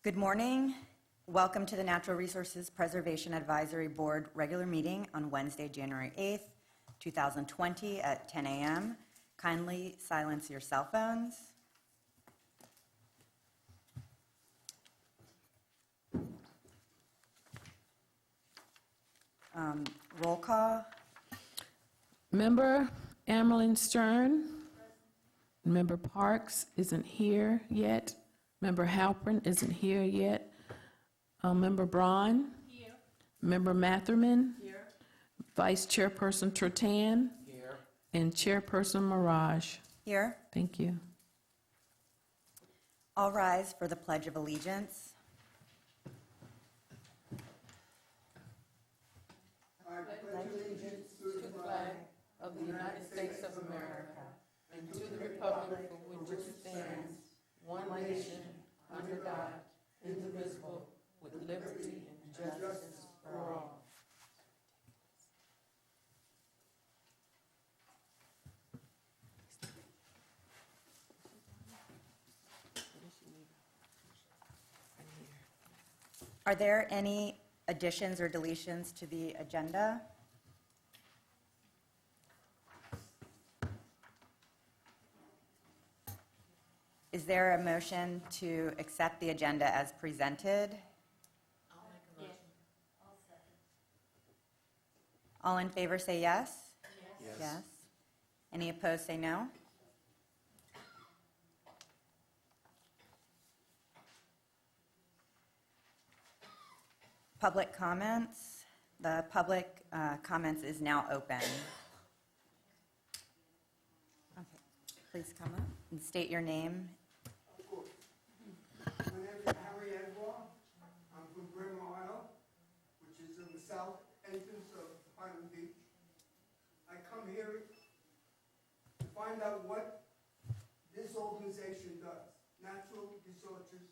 Good morning. Welcome to the Natural Resources Preservation Advisory Board regular meeting on Wednesday, January 8th, 2020 at 10 a.m. Kindly silence your cell phones. Roll call. Member Amerlin Stern. Member Parks isn't here yet. Member Halpern isn't here yet. Member Braun. Here. Member Matherman. Here. Vice Chairperson Tertan. Here. And Chairperson Mirage. Here. Thank you. All rise for the Pledge of Allegiance. I pledge allegiance to the flag of the United States of America and to the republic for which it stands, one nation, under God, indivisible, with liberty and justice for all. Are there any additions or deletions to the agenda? Is there a motion to accept the agenda as presented? I'll make a motion. I'll second. All in favor say yes? Yes. Yes. Any opposed say no? Public comments. The public comments is now open. Okay, please come up and state your name. Of course. My name is Harry Edward. I'm from Bryn Mawr, which is in the south entrance of Highland Beach. I come here to find out what this organization does. Natural Resources.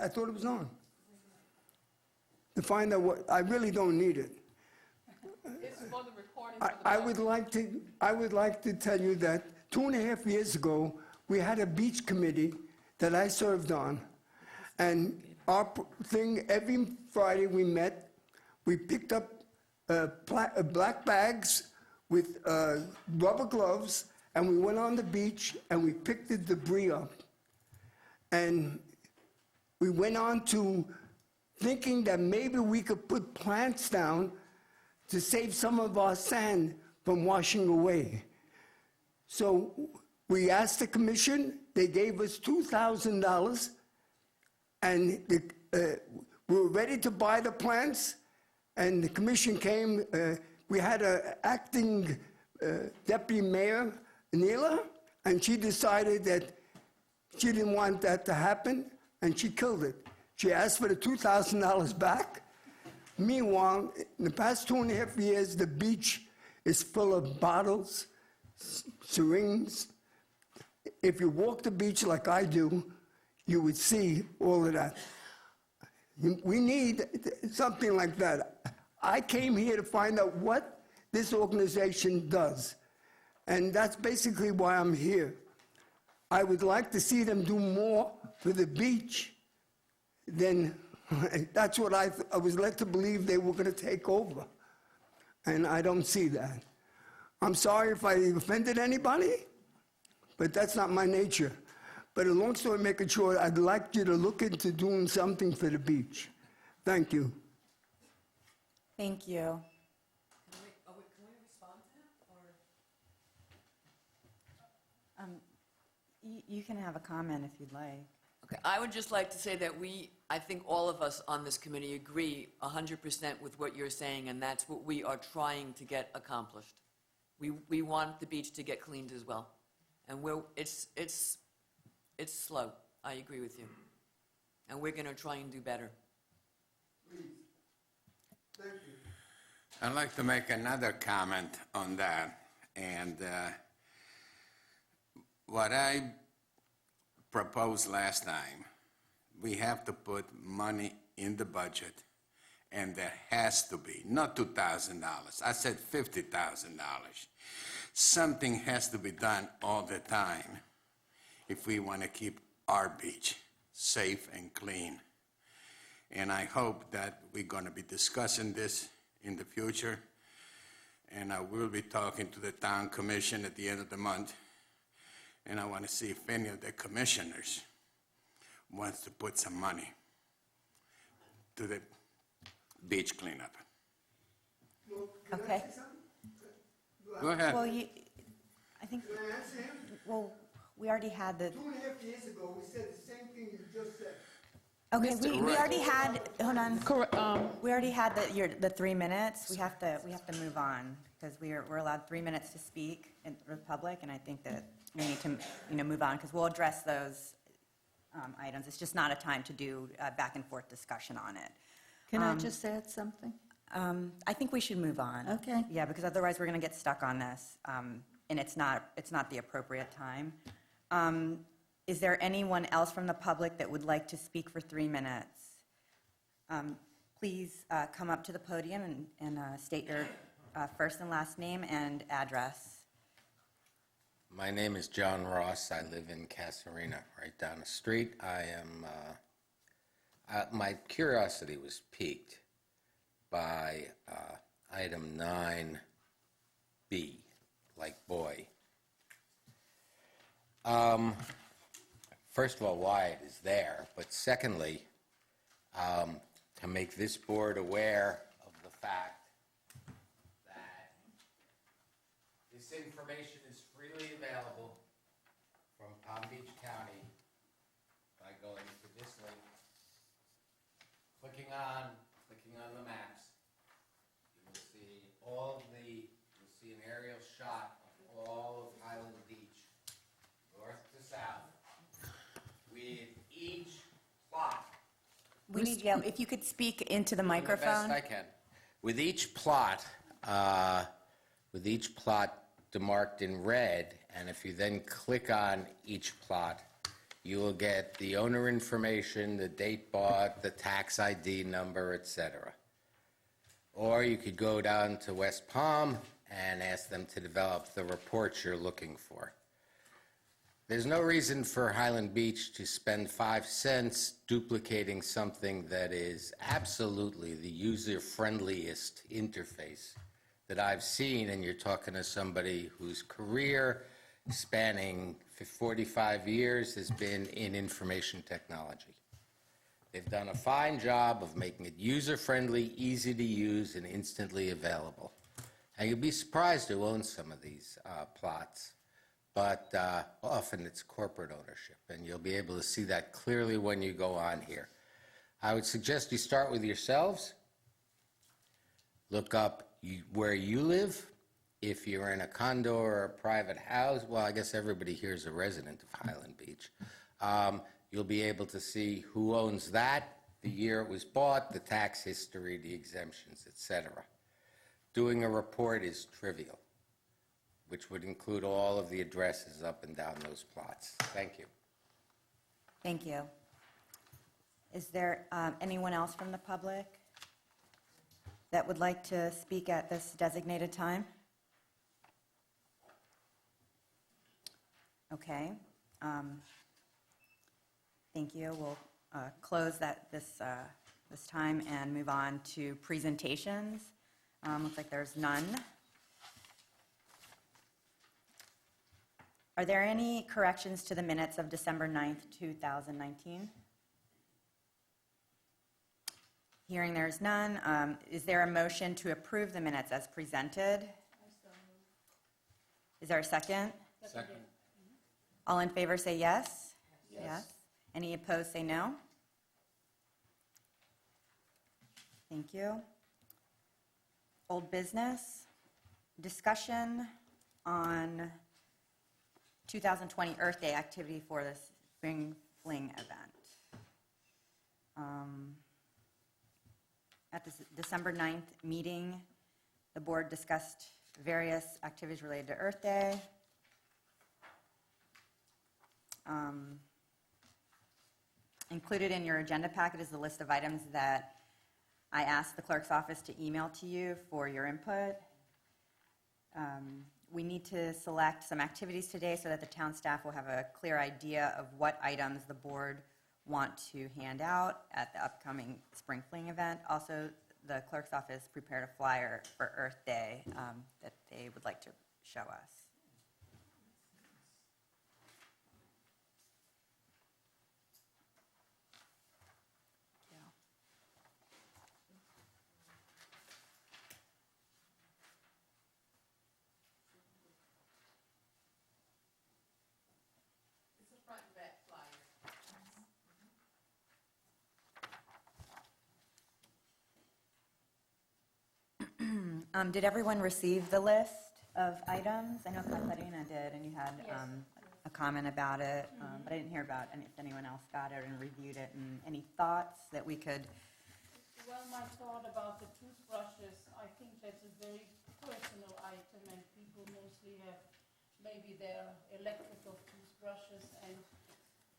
I thought it was on. To find out what, I really don't need it. It's for the recording. I would like to tell you that 2.5 years ago, we had a beach committee that I served on. And our thing, every Friday we met, we picked up black bags with rubber gloves, and we went on the beach and we picked the debris up. And we went on to thinking that maybe we could put plants down to save some of our sand from washing away. So we asked the commission, they gave us $2,000, and we were ready to buy the plants, and the commission came. We had an acting deputy mayor, Neela, and she decided that she didn't want that to happen, and she killed it. She asked for the $2,000 back. Meanwhile, in the past 2.5 years, the beach is full of bottles, syringes. If you walk the beach like I do, you would see all of that. We need something like that. I came here to find out what this organization does, and that's basically why I'm here. I would like to see them do more for the beach. Then that's what I was led to believe they were going to take over. And I don't see that. I'm sorry if I offended anybody, but that's not my nature. But a long story making short, I'd like you to look into doing something for the beach. Thank you. Thank you. Can we respond to him? You can have a comment if you'd like. Okay, I would just like to say that I think all of us on this committee agree 100% with what you're saying, and that's what we are trying to get accomplished. We want the beach to get cleaned as well, and it's slow. I agree with you, and we're going to try and do better. Please. Thank you. I'd like to make another comment on that, and what I proposed last time, we have to put money in the budget, and there has to be, not $2,000, I said $50,000. Something has to be done all the time if we want to keep our beach. safe and clean. And I hope that we're going to be discussing this in the future. And I will be talking to the town commission at the end of the month. And I want to see if any of the commissioners wants to put some money to the beach cleanup. Okay. Go ahead. Well, I think, Can I answer him? well, we already had the, 2.5 years ago, we said the same thing you just said. okay, Mr. we already had, hold on. Correct, We already had the 3 minutes. We have to move on because we're allowed 3 minutes to speak in the public, and I think that we need to, move on because we'll address those items. It's just not a time to do back and forth discussion on it. Can I just add something? I think we should move on. Okay. Yeah, because otherwise we're going to get stuck on this, and it's not the appropriate time. Is there anyone else from the public that would like to speak for 3 minutes? Please come up to the podium and state your first and last name and address. My name is John Ross. I live in Casarina, right down the street. My curiosity was piqued by item 9B, like boy. First of all, why it is there, but secondly, to make this board aware of the fact that this information is freely available from Palm Beach County by going to this link, clicking on the maps. You'll see an aerial shot of all of Highland Beach, north to south, with each plot. We need, if you could speak into the The microphone. best I can. With each plot demarked in red, and if you then click on each plot, you will get the owner information, the date bought, the tax ID number, etc. Or you could go down to West Palm and ask them to develop the reports you're looking for. There's no reason for Highland Beach to spend 5 cents duplicating something that is absolutely the user-friendliest interface that I've seen, and you're talking to somebody whose career spanning 45 years has been in information technology. They've done a fine job of making it user-friendly, easy to use, and instantly available. And you'll be surprised who owns some of these plots. But often it's corporate ownership, and you'll be able to see that clearly when you go on here. I would suggest you start with yourselves. Look up where you live. If you're in a condo or a private house, well, I guess everybody here is a resident of Highland Beach. You'll be able to see who owns that, the year it was bought, the tax history, the exemptions, etc. Doing a report is trivial, which would include all of the addresses up and down those plots. Thank you. Thank you. Is there anyone else from the public that would like to speak at this designated time? Okay. Thank you. We'll close this time and move on to presentations. Looks like there's none. Are there any corrections to the minutes of December 9th, 2019? Hearing there's none, is there a motion to approve the minutes as presented? Is there a second? Second. All in favor say yes? Yes. Any opposed say no? Thank you. Old business, discussion on 2020 Earth Day activity for the Spring Fling event. At the December 9th meeting, the board discussed various activities related to Earth Day. Included in your agenda packet is the list of items that I asked the clerk's office to email to you for your input. We need to select some activities today so that the town staff will have a clear idea of what items the board want to hand out at the upcoming spring fling event. Also, the clerk's office prepared a flyer for Earth Day that they would like to show us. It's a front and back flyer. Did everyone receive the list of items? I know Katarina did, and you had a comment about it, but I didn't hear about if anyone else got it and reviewed it, and any thoughts that we could... Well, my thought about the toothbrushes, I think that's a very personal item, and people mostly have maybe their electrical toothbrushes, and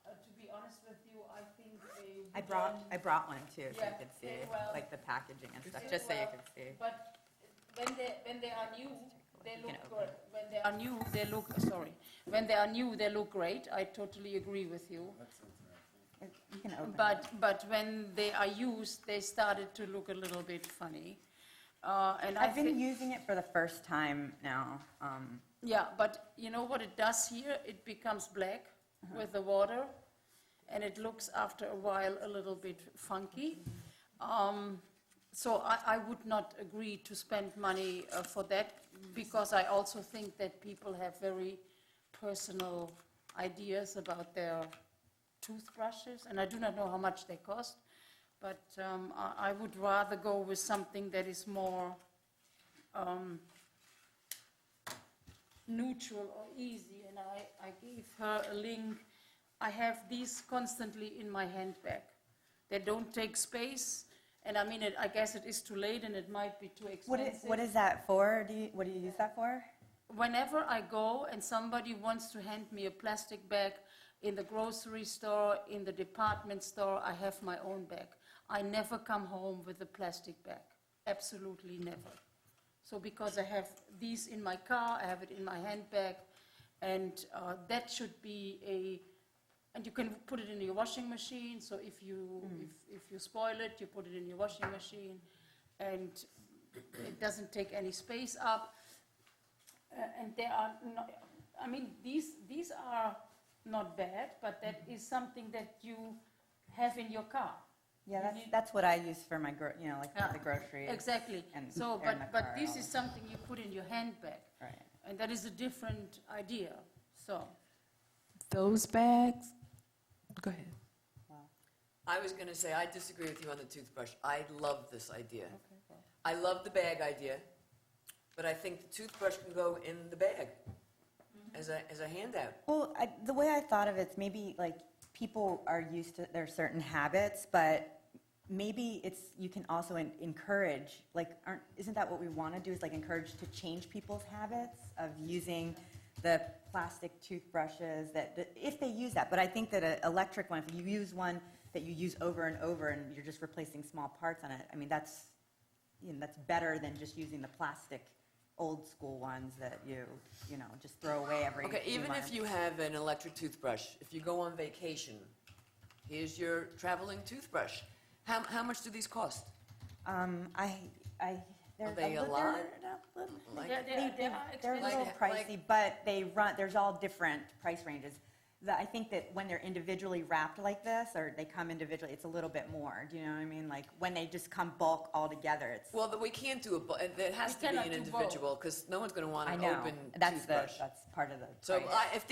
to be honest with you, I think a I wooden- brought one too, so Yeah, you could see, well- like the packaging and stuff, Yeah, just so you well, could see. But when they are new, they You look can good. When they are new, they look, sorry. When they are new, they look great. I totally agree with you. You can open it. But when they are used, they started to look a little bit funny. And I I've been think, using it for the first time now. yeah, but you know what it does here? It becomes black with the water, and it looks after a while a little bit funky. So I would not agree to spend money for that, because I also think that people have very personal ideas about their toothbrushes, and I do not know how much they cost, but I would rather go with something that is more neutral or easy, and I gave her a link. I have these constantly in my handbag. They don't take space, and I mean, I guess it is too late and it might be too expensive. What is that for? What do you use that for? Whenever I go and somebody wants to hand me a plastic bag in the grocery store, in the department store, I have my own bag. I never come home with a plastic bag, absolutely never. So because I have these in my car, I have it in my handbag, and that should be and you can put it in your washing machine, so if you spoil it, you put it in your washing machine, and it doesn't take any space up. And they are not, I mean, these are not bad, but that is something that you have in your car. Yeah, that's what I use for my, like Yeah, the groceries. Exactly. And So, they're in my but car this all is the time. something you put in your handbag, Right. and that is a different idea, so. Those bags, go ahead. I was going to say, I disagree with you on the toothbrush. I love this idea. I love the bag idea, but I think the toothbrush can go in the bag as a handout. Well, the way I thought of it's maybe like people are used to their certain habits, but maybe you can also encourage, like, isn't that what we want to do, is like encourage to change people's habits of using the plastic toothbrushes that if they use that. But I think that an electric one, if you use one that you use over and over and you're just replacing small parts on it, I mean, that's better than just using the plastic old school ones that you just throw away every Okay, few even months. if you have an electric toothbrush, if you go on vacation, here's your traveling toothbrush. How much do these cost? They're they a lot? Like- They're a little Like- pricey, but there's all different price ranges. I think that when they're individually wrapped like this, or they come individually, it's a little bit more. Do you know what I mean? Like when they just come bulk all together, it's. Well, we can't do it has We to be cannot an do both. individual, because no one's going to want I an know. open That's toothbrush. that's part of the So price. if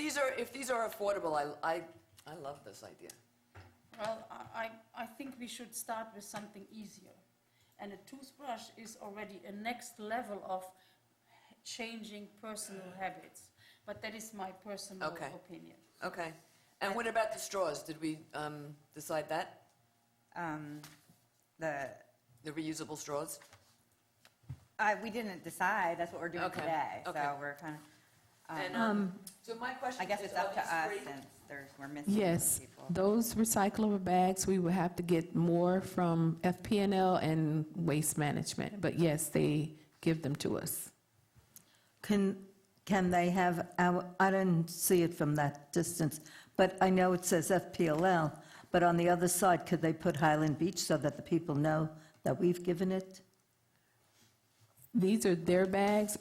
these are affordable, I love this idea. Well, I think we should start with something easier. And a toothbrush is already a next level of changing personal habits. But that is my personal Okay. opinion. Okay. And what about the straws? Did we decide that? The The reusable straws? we didn't decide. That's what we're doing Okay, today. okay. So we're kind of. And, so my question I guess is, it's up are to these us free? since we're missing Yes, some people. those recyclable bags, we will have to get more from FP&L and Waste Management, but yes, they give them to us. Can they have, I didn't see it from that distance, but I know it says FPLL, But on the other side, could they put Highland Beach so that the people know that we've given it? These are their bags.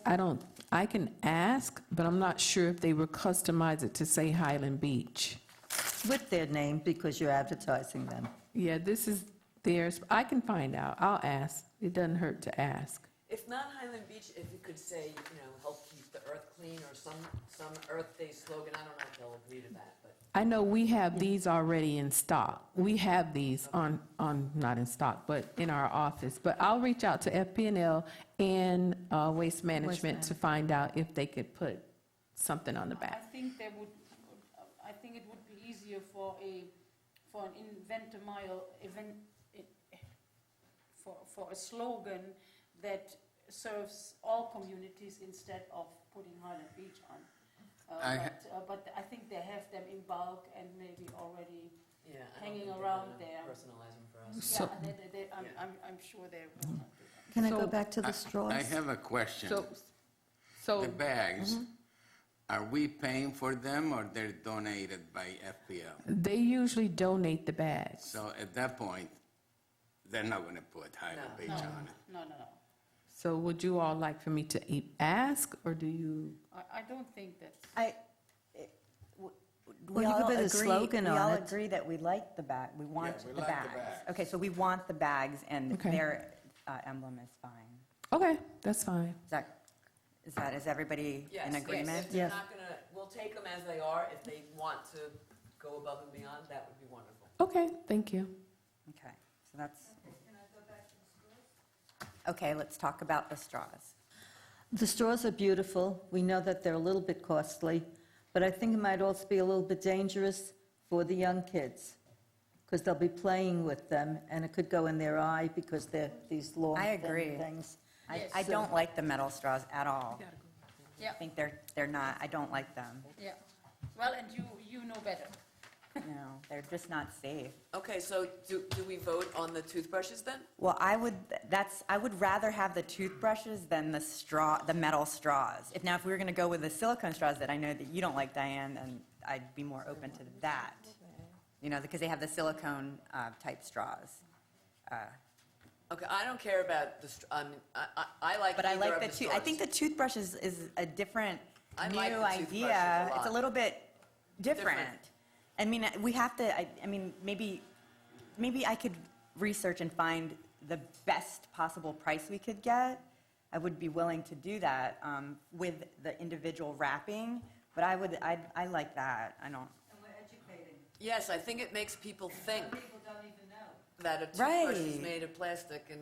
I can ask, but I'm not sure if they will customize it to say Highland Beach. With their name, because you're advertising them. Yeah, this is theirs. I can find out. I'll ask. It doesn't hurt to ask. If not Highland Beach, if you could say, help keep the earth clean, or some Earth Day slogan, I don't know if they'll agree to that, but. I know we have these already in stock. We have these not in stock, but in our office. But I'll reach out to FP&L and Waste Management to find out if they could put something on the I back. think I think it would be easier for an for a slogan that serves all communities instead of putting Highland Beach on. But I think they have them in bulk and maybe already Yeah, hanging around there. Personalize them for us. So- Yeah, I'm sure they will not do that. Can I go So- back to the straws? I have a question. So The bags, are we paying for them or they're donated by FPL? they usually donate the bags. So at that point, they're not going to put Highland Beach on it. No. So would you all like for me to ask, or do you? I don't think that's. Well, you could put a slogan on We all it. agree that we like the bag, we want we the like the bags. bags. Okay, so we want the bags, and Okay. their emblem is fine. Okay, that's fine. Is everybody Yes, in agreement? If they're Yes. not gonna, we'll take them as they are. If they want to go above and beyond, that would be wonderful. Okay, thank you. Okay, so that's. Okay, let's talk about the straws. The straws are beautiful. We know that they're a little bit costly, but I think it might also be a little bit dangerous for the young kids, because they'll be playing with them, and it could go in their eye because they're these long, I thin agree. things. I don't like the metal straws at all. Yeah, I think they're not, I don't like them. yeah. Well, and you know better. No, they're just not safe. Okay, so do we vote on the toothbrushes then? Well, I would rather have the toothbrushes than the metal straws. If we were going to go with the silicone straws that I know that you don't like, Diane, then I'd be more open to that. Because they have the silicone type straws. Okay, I don't care about I like But I either like of the the straws. I think the toothbrush is a different I new like the toothbrushes idea. a It's a lot. little bit different. Different. I mean, we have to. I mean, maybe I could research and find the best possible price we could get. I would be willing to do that with the individual wrapping. But I like that. I don't. And we're educating. Yes, I think it makes people think People don't even know. that a toothbrush is Right. made of plastic and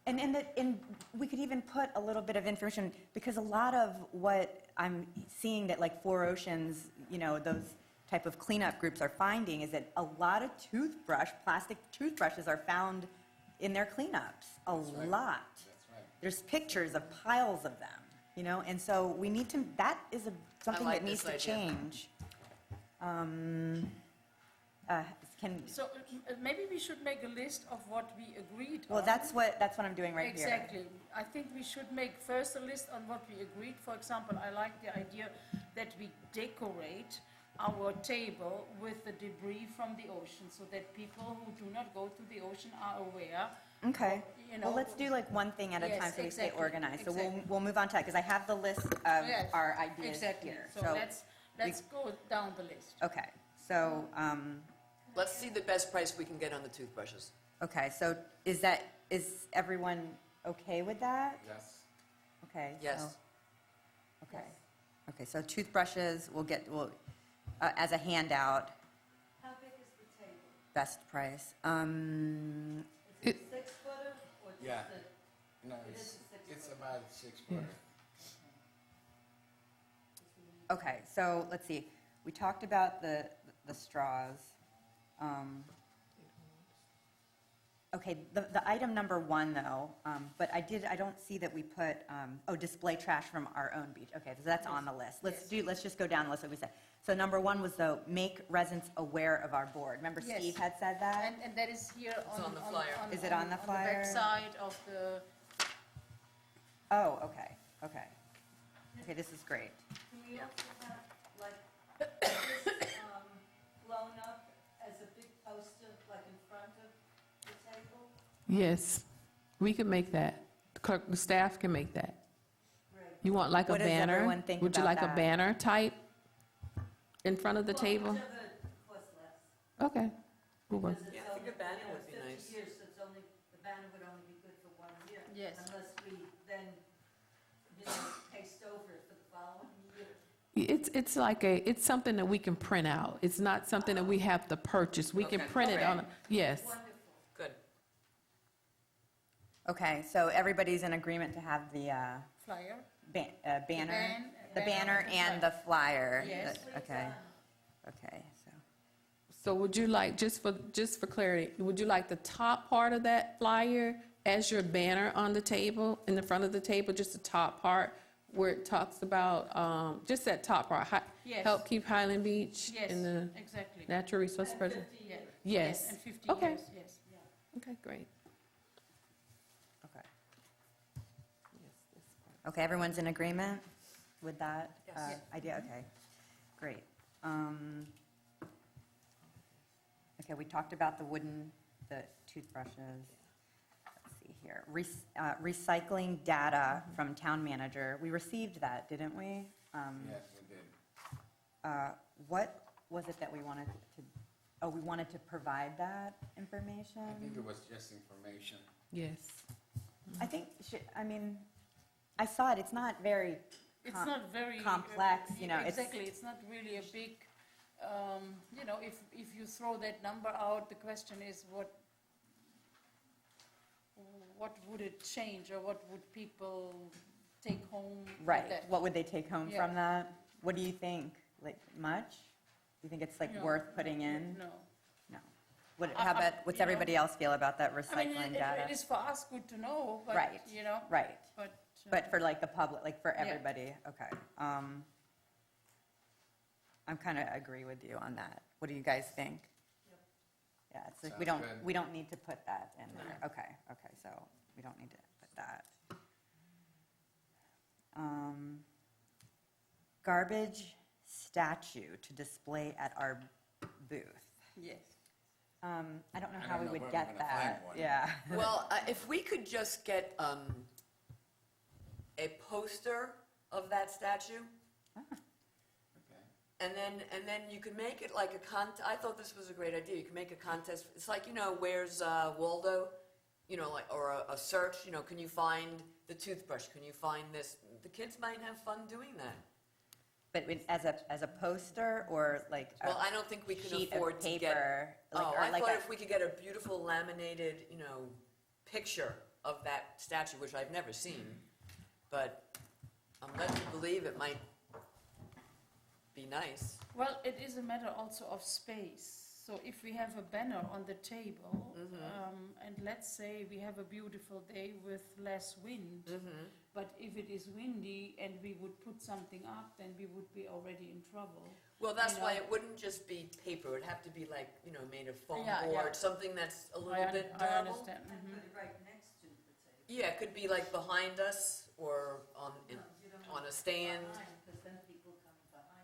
And we could even put a little bit of information, because a lot of what I'm seeing that like Four Oceans, those type of cleanup groups are finding is that a lot of plastic toothbrushes are found in their cleanups, a lot. There's pictures of piles of them, and so we need to, that is something like that needs this to idea. change. So maybe we should make a list of what we agreed on. Well, that's what I'm doing right here. Exactly. I think we should make first a list on what we agreed. For example, I like the idea that we decorate our table with the debris from the ocean, so that people who do not go to the ocean are aware. Okay. You Well, know, let's do like one thing at a Yes, time so we stay exactly, organized. So exactly. we'll move on to that, because I have the list of Yes, our ideas exactly. here. So let's go down the list. Okay, so, let's see the best price we can get on the toothbrushes. okay, so is everyone okay with that? Yes. Okay. Yes. so- Okay. Okay, so toothbrushes, we'll as a handout, How big is the table? best price. Is it 6-footer or just Yeah. a? No, It is a it's about 6 foot. Okay, so let's see. We talked about the straws. Okay, the item number 1, though, but I don't see that we put, display trash from our own beach. Okay, so that's on the list. Let's just go down the list like we said. So number 1 was the make residents aware of our board. Remember Yes. Steve had said that? And that is here on the flyer. Is it on the flyer? On the backside of the, Oh, okay, okay. Okay, this is great. Can we also have, like, this blown up as a big Yes, we can make that. The clerk, the staff can make that. You want like a What does banner? everyone think Would you about like that? a banner type in front of the table? Okay. We'll work. Yeah, I think a banner would be nice. so it's only, the banner would only be good for 1 year. Yes. Unless we then, paste over it for the following year. It's like it's something that we can print out. It's not something that we have to purchase. We can Okay. print it on, yes. Good. Okay, so everybody's in agreement to have the Flyer? banner, the banner banner and the flyer? Yes. Okay, okay, so, So would you like, just for clarity, would you like the top part of that flyer as your banner on the table, in the front of the table, just the top part where it talks about, just that top part, Yes. help keep Highland Beach Yes, in the exactly. natural resource preservation? Yeah. Yes. And 50 Okay. years, yes. Okay, great. okay. Okay, everyone's in agreement with that Yes. idea? Okay, great. Okay, we talked about the toothbrushes. Let's see here. Recycling data from town manager. We received that, didn't we? Yes, we did. What was it that we wanted to, we wanted to provide that information? I think it was just information. Yes. I think, I saw it, it's not very It's not very... complex, you know, it's- Exactly, it's not really a big, if you throw that number out, the question is what would it change, or what would people take home with Right, that? what would they take home Yeah. from that? What do you think? Like, much? Do you think it's like No. worth putting in? No. No. How about, what's you know, everybody else feel about that I mean, recycling it data? is for us good to know, but, Right, right. but... But for like the public, like for Yeah. everybody, okay. I'm kind of agree with you on that. What do you guys think? Yeah, it's like Sounds good. we don't need to put that in there. Okay, so we don't need to put that. Garbage statue to display at our booth. Yes. I don't know I how don't we know would where we're get gonna that. find one. Yeah. Well, if we could just get a poster of that statue, Okay. and then you could make it like I thought this was a great idea. You can make a contest. It's like, where's Waldo? Like, or a search, can you find the toothbrush? Can you find this? The kids might have fun doing that. But as a poster or like Well, a I don't think we can sheet afford of to get. paper? Oh, or I like thought a- if we could get a beautiful laminated, picture of that statue, which I've never seen, but I'm led to believe it might be nice. Well, it is a matter also of space. So if we have a banner on the table, and let's say we have a beautiful day with less wind, but if it is windy and we would put something up, then we would be already in trouble. Well, that's You why know. it wouldn't just be paper. It'd have to be like, made of foam Yeah, board, yeah. something that's a little bit I durable. understand. Yeah, it could be like behind us or on a stand.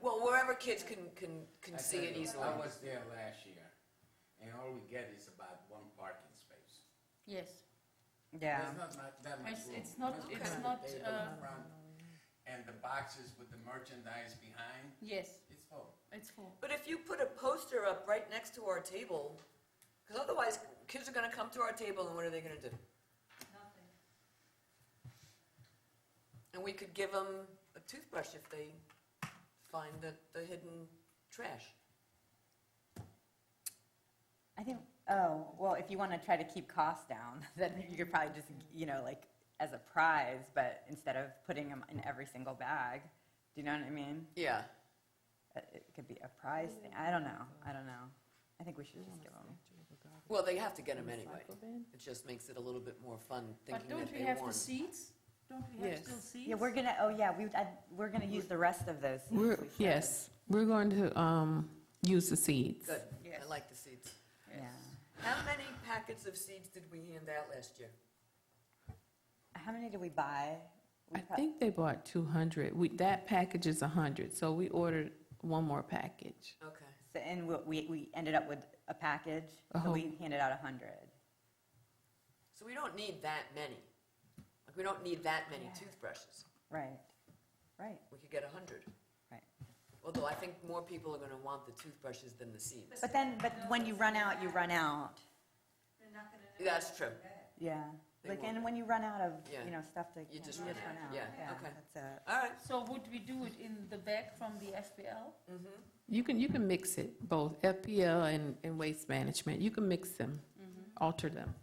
Well, wherever kids can see it easily. I was there last year, and all we get is about one parking space. Yes. Yeah. There's not that much room. It's not- There's it's kind of not, a table in front, and the boxes with the merchandise behind, Yes, it's full. it's full. But if you put a poster up right next to our table, because otherwise kids are going to come to our table and what are they going to do? Nothing. And we could give them a toothbrush if they find the hidden trash. I think, well, if you want to try to keep costs down, then you could probably just, like, as a prize, but instead of putting them in every single bag, do you know what I mean? Yeah. It could be a prize thing. I don't know. I think we should just give them. Well, they have to get them anyway. It just makes it a little bit more fun thinking But don't that we they have won. the seats? Don't we have Yes. still seats? Yeah, we're gonna use the rest of those. seats. We should. Yes, we're going to use the seeds. Good. Yes. I like the seeds. Yeah. How many packets of seeds did we hand out last year? How many did we buy? I think they bought 200. That package is 100, so we ordered one more package. Okay. And we ended up with a package, so Uh-huh. we handed out 100. So we don't need that many. Like, we don't need that many toothbrushes. Right, right, We could get 100. right. Although I think more people are going to want the toothbrushes than the seeds. But when you run out, you run out. That's true. Yeah. They Like, won't. and when you run out of, Yeah. stuff to, You just run run out. out. Yeah, okay. That's it. All right. So would we do it in the back from the FPL? You can mix it, both FPL and waste management. You can mix them, alter them.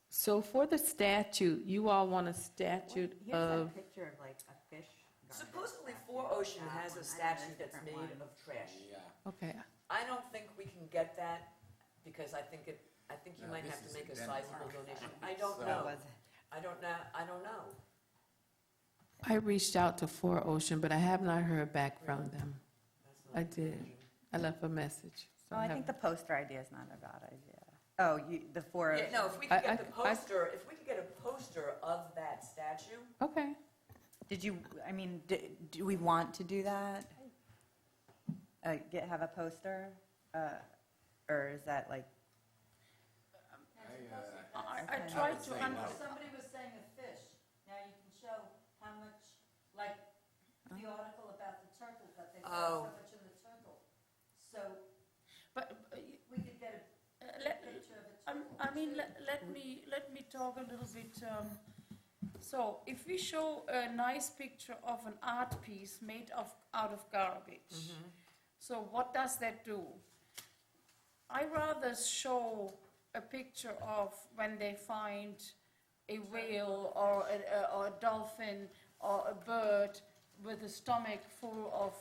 So for the statute, you all want a statute of, picture of like a fish. Supposedly, Four Ocean has a statute that's made of trash. okay, I don't think we can get that because I think you No, might this have to is make a Denmark. sizable donation. I don't So- know. I don't know. I reached out to Four Ocean, but I have not heard back from them. That's not I did. I left a message. so Oh, I think haven't- the poster idea is not a bad idea. Oh, the four. Yeah, no, if we could get the I- poster, if we could get a poster of that statue, Okay. Did you, I mean, do we want to do that? Have a poster? Or is that like, I tried to say understand. Somebody was saying a fish. Now you can show how much, like the article about the turtle, that they found Oh. so much in the turtle. So But we could get a let, picture of a turtle. I mean, let me talk a little bit. So if we show a nice picture of an art piece made out of garbage, so what does that do? I rather show a picture of when they find a whale or a dolphin or a bird with a stomach full of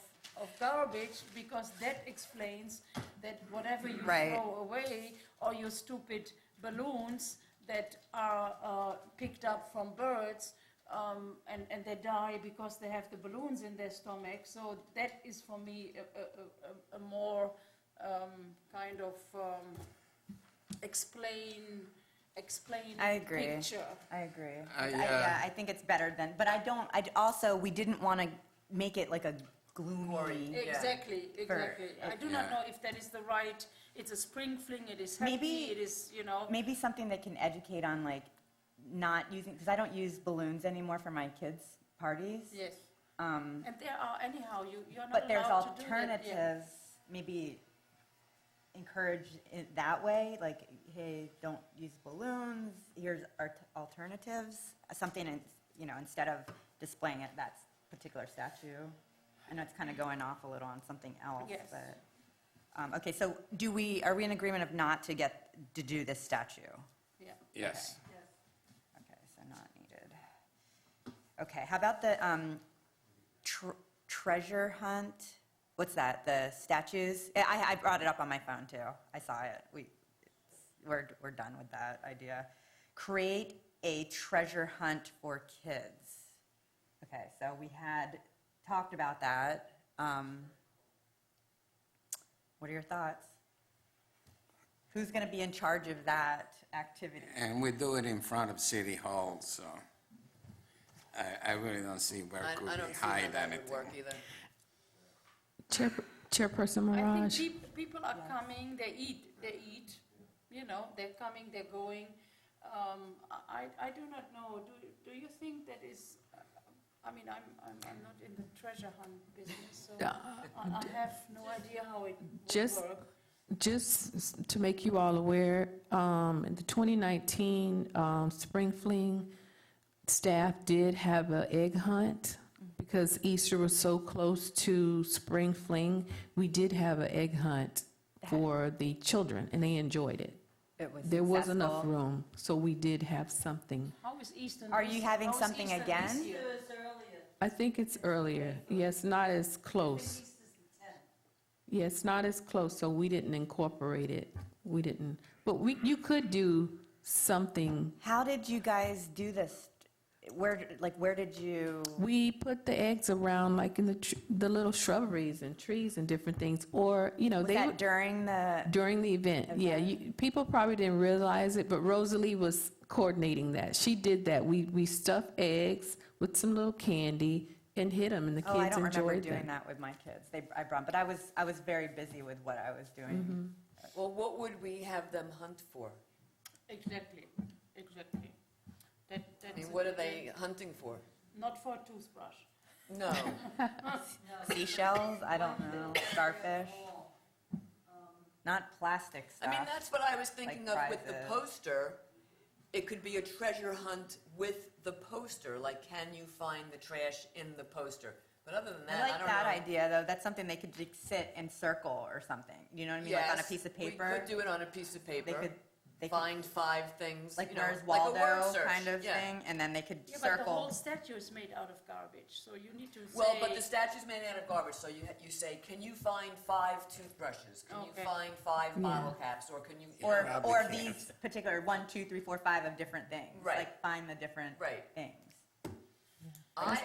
garbage, because that explains that whatever you Right. throw away, or your stupid balloons that are picked up from birds, and they die because they have the balloons in their stomach. So that is for me a more kind of explain I agree. picture. I agree. I, I think it's better than, but we didn't want to make it like a gloomy. Yeah. Exactly. I do not Yeah. know if that is the right. It's a spring fling. It is Maybe- happy. It is, Maybe something that can educate on like not using, because I don't use balloons anymore for my kids' parties. Yes. Um, And there are anyhow. You're not But there's allowed to do that. Yeah. alternatives, maybe encourage it that way, like, hey, don't use balloons, here's our alternatives, something, instead of displaying it, that particular statue. I know it's kind of going off a little on something else, Yes. but, okay, so are we in agreement of not to do this statue? Yeah. yes. Okay, so not needed. Okay, how about the treasure hunt? What's that, the statues? I brought it up on my phone, too. I saw it. We're done with that idea. Create a treasure hunt for kids. Okay, so we had talked about that. What are your thoughts? Who's going to be in charge of that activity? And we do it in front of City Hall, so I really don't see where I could don't we see how hide that anything. would work either. Chairperson I Mirage? think people are coming. They eat. They're coming. They're going. I do not know. Do you think that is? I'm not in the treasure hunt business, so I have no idea how it would Just- work. Just to make you all aware, in the 2019 Spring Fling, staff did have an egg hunt. Because Easter was so close to Spring Fling, we did have an egg hunt for the children, and they enjoyed it. It was There was enough successful. room, so we did have something. How is Eastern? Are you having how is something Eastern again? this year? It was earlier. I think it's earlier. Yes, not as close. Easter's the 10th. Yes, not as close, so we didn't incorporate it. We didn't, but you could do something. How did you guys do this? Where did you? We put the eggs around like in the little shrubberies and trees and different things, or, Was they that would. during the? During the event, yeah. Okay. People probably didn't realize it, but Rosalie was coordinating that. She did that. We stuffed eggs with some little candy and hit them, and the Oh, I kids don't remember enjoyed doing them. that with my kids. But I was very busy with what I was doing. Well, what would we have them hunt for? Exactly. I mean, what are they hunting for? Not for a toothbrush. No. Seashells, I don't know, starfish, not plastic I mean, stuff. that's what I was thinking of with the prizes. poster. It could be a treasure hunt with the poster, like can you find the trash in the poster? But other than that, I I like don't that know. idea, though. That's something they could just sit and circle or something. You know what I mean? Like on a Yes, piece of paper. We could do it on a piece of paper. They could, Find 5 things, like you know, Where's like a Waldo word search. kind of Yeah. thing, and then they could Yeah, but the whole circle. statue is made out of garbage, so you need to say. Well, but the statue's made out of garbage, so you say, can you find 5 toothbrushes? Can you Okay. find 5 bottle caps? Or can you? Or, Probably or can't. these particular 1, 2, 3, 4, 5 of different things. Right. Like find the different Right. things. I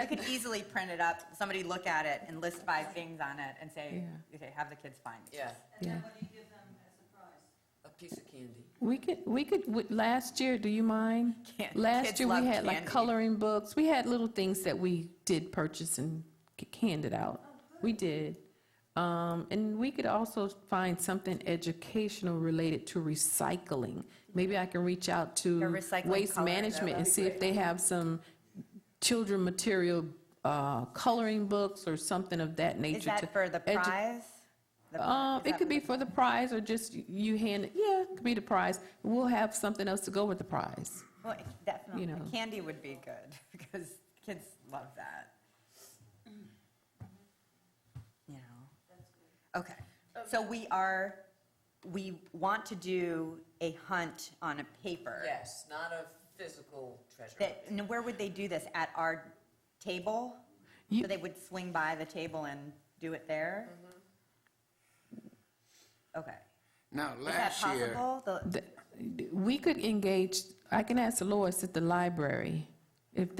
You could easily print it up, somebody look at it and list 5 things on it and say, Yeah. okay, have the kids find these. yeah, Yeah. What do you give them as a prize? a piece of candy. Last year, do you mind? Kids Last year, we love had like candy. coloring books. We had little things that we did purchase and handed out. We did. And we could also find something educational related to recycling. Maybe I can reach out to The recycling Waste color, that Management would and be see if they have some children material coloring books or something of that nature. Is that to for the edu- prize? Is It that could be for the prize or just you hand it, yeah, it could be the prize. We'll have something else to go with the prize. Well, definitely. You know. Candy would be good because kids love that. You know. Okay. So we want to do a hunt on a paper. Yes, not a physical treasure. And where would they do this? At our table? You- So they would swing by the table and do it there? Okay. Now, Is that last year, possible? We could engage, I can ask Lois at the library if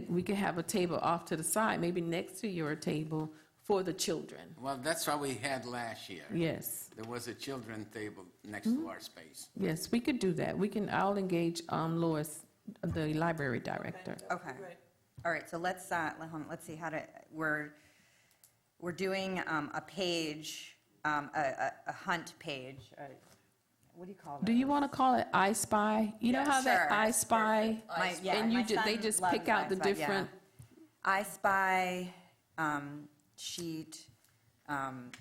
we could have a table off to the side, maybe next to your table for the children. well, that's what we had last year. Yes, There was a children table next to our space. yes, we could do that. I'll engage Lois, the library director. Okay. All right, so let's see how to, we're doing a page, a hunt page. What do you call that? Do you want to call it I Spy? You know Yeah, how that sure. I Spy? And my they son just loves pick out the I Spy, yeah. different, I Spy sheet from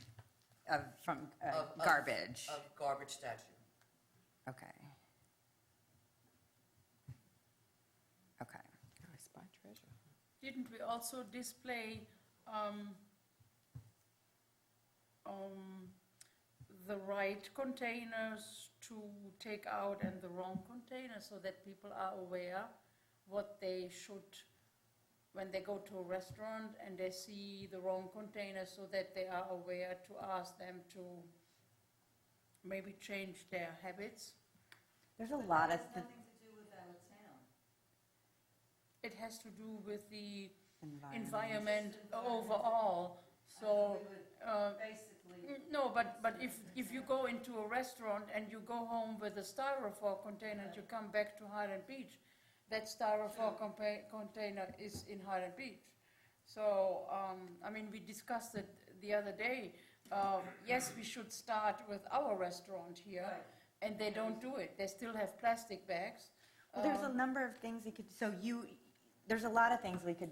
garbage. Of garbage statue. Okay. Okay. I Spy treasure. Didn't we also display the right containers to take out and the wrong containers so that people are aware what they should, when they go to a restaurant and they see the wrong container, so that they are aware to ask them to maybe change their habits? There's a lot of, Nothing to do with our town. It has to do with the environment overall, so. Basically, No, but if you go into a restaurant and you go home with a styrofoam container and you come back to Highland Beach, that styrofoam container is in Highland Beach. So, I mean, we discussed it the other day. Yes, we should start with our restaurant here, and they don't do it. They still have plastic bags. well, there's a number of things we could, there's a lot of things we could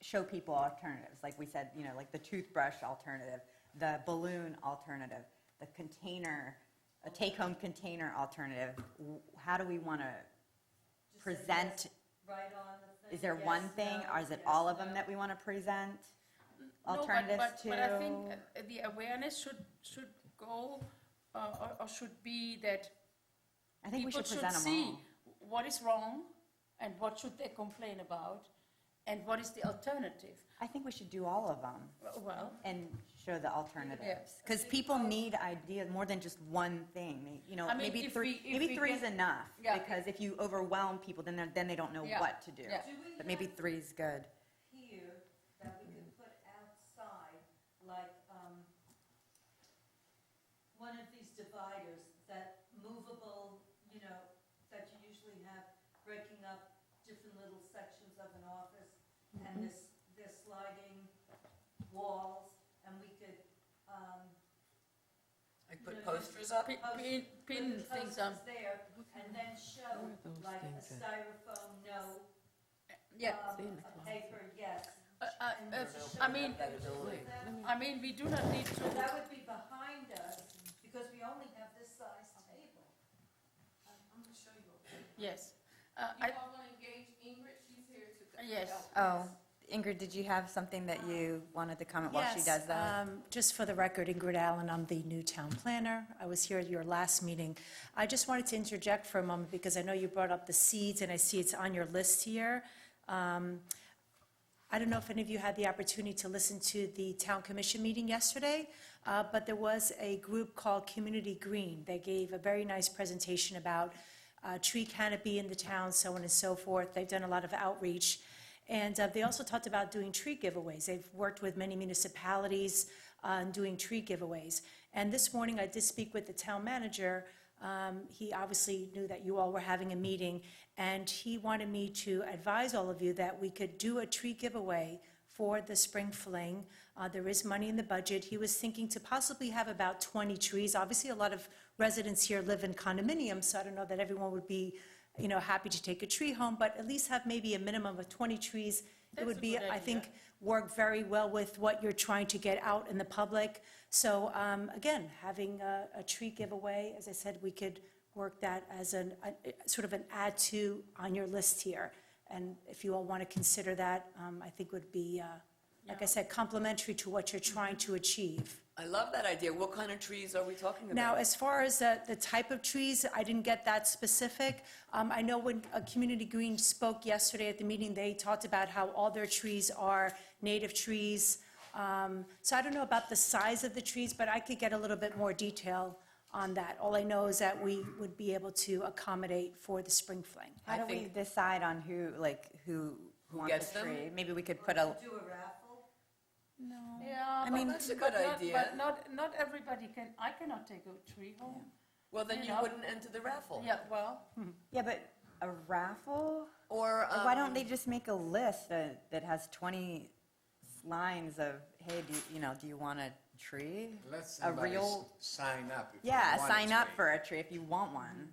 show people alternatives. Like we said, like the toothbrush alternative, the balloon alternative, the container, a take-home container alternative. How do we want to present? right on the thing. Is there yes, one thing, no, or is it yes, all of them no. that we want to present? No, Alternatives but I to- think the awareness should go, or should be that I think we people should present them see all. what is wrong and what should they complain about and what is the alternative. I think we should do all of them Well, and show the alternatives. Because people need ideas more than just one thing. I mean, Maybe if three, we maybe three is get- enough. Yeah. Because if you overwhelm people, then they don't know Yeah. what to do. Yeah. But maybe three is good. Here, that we could put outside, like, one of these dividers, that movable, that you usually have breaking up different little sections of an office, and they're sliding walls, and we could, Put posters up? Pin things on. there, and then show those like a things at? styrofoam no, Yeah. a paper yes. I mean, we do not need to. That would be behind us, because we only have this size table. I'm gonna show you. Yes. You all want to engage Ingrid? She's here to. Yes. Oh, Ingrid, did you have something that you wanted to comment while she does that? Just for the record, Ingrid Allen, I'm the new town planner. I was here at your last meeting. I just wanted to interject for a moment because I know you brought up the seeds and I see it's on your list here. I don't know if any of you had the opportunity to listen to the town commission meeting yesterday, but there was a group called Community Green. They gave a very nice presentation about tree canopy in the town, so on and so forth. They've done a lot of outreach. And they also talked about doing tree giveaways. They've worked with many municipalities on doing tree giveaways. And this morning, I did speak with the town manager. He obviously knew that you all were having a meeting, and he wanted me to advise all of you that we could do a tree giveaway for the spring fling. There is money in the budget. He was thinking to possibly have about 20 trees. Obviously, a lot of residents here live in condominiums, so I don't know that everyone would be happy to take a tree home, but at least have maybe a minimum of 20 trees. It would be, I think, work very well with what you're trying to get out in the public. So again, having a tree giveaway, as I said, we could work that as a sort of an add to on your list here. And if you all want to consider that, I think would be, like I said, complementary to what you're trying to achieve. I love that idea. What kind of trees are we talking about? Now, as far as the type of trees, I didn't get that specific. I know when Community Green spoke yesterday at the meeting, they talked about how all their trees are native trees. So I don't know about the size of the trees, but I could get a little bit more detail on that. All I know is that we would be able to accommodate for the spring fling. How do we decide on who wants gets a them? tree? Maybe we could put a, Do a raffle? Yeah, I mean, that's a good idea. But not everybody can, I cannot take a tree home. Well, then you know. wouldn't enter the raffle. Yeah, well, yeah, but a raffle? Or, Why don't they just make a list that has 20 lines of, hey, do you want a tree? Let A somebody real, sign up if you yeah, want a sign up tree. for a tree if you want one.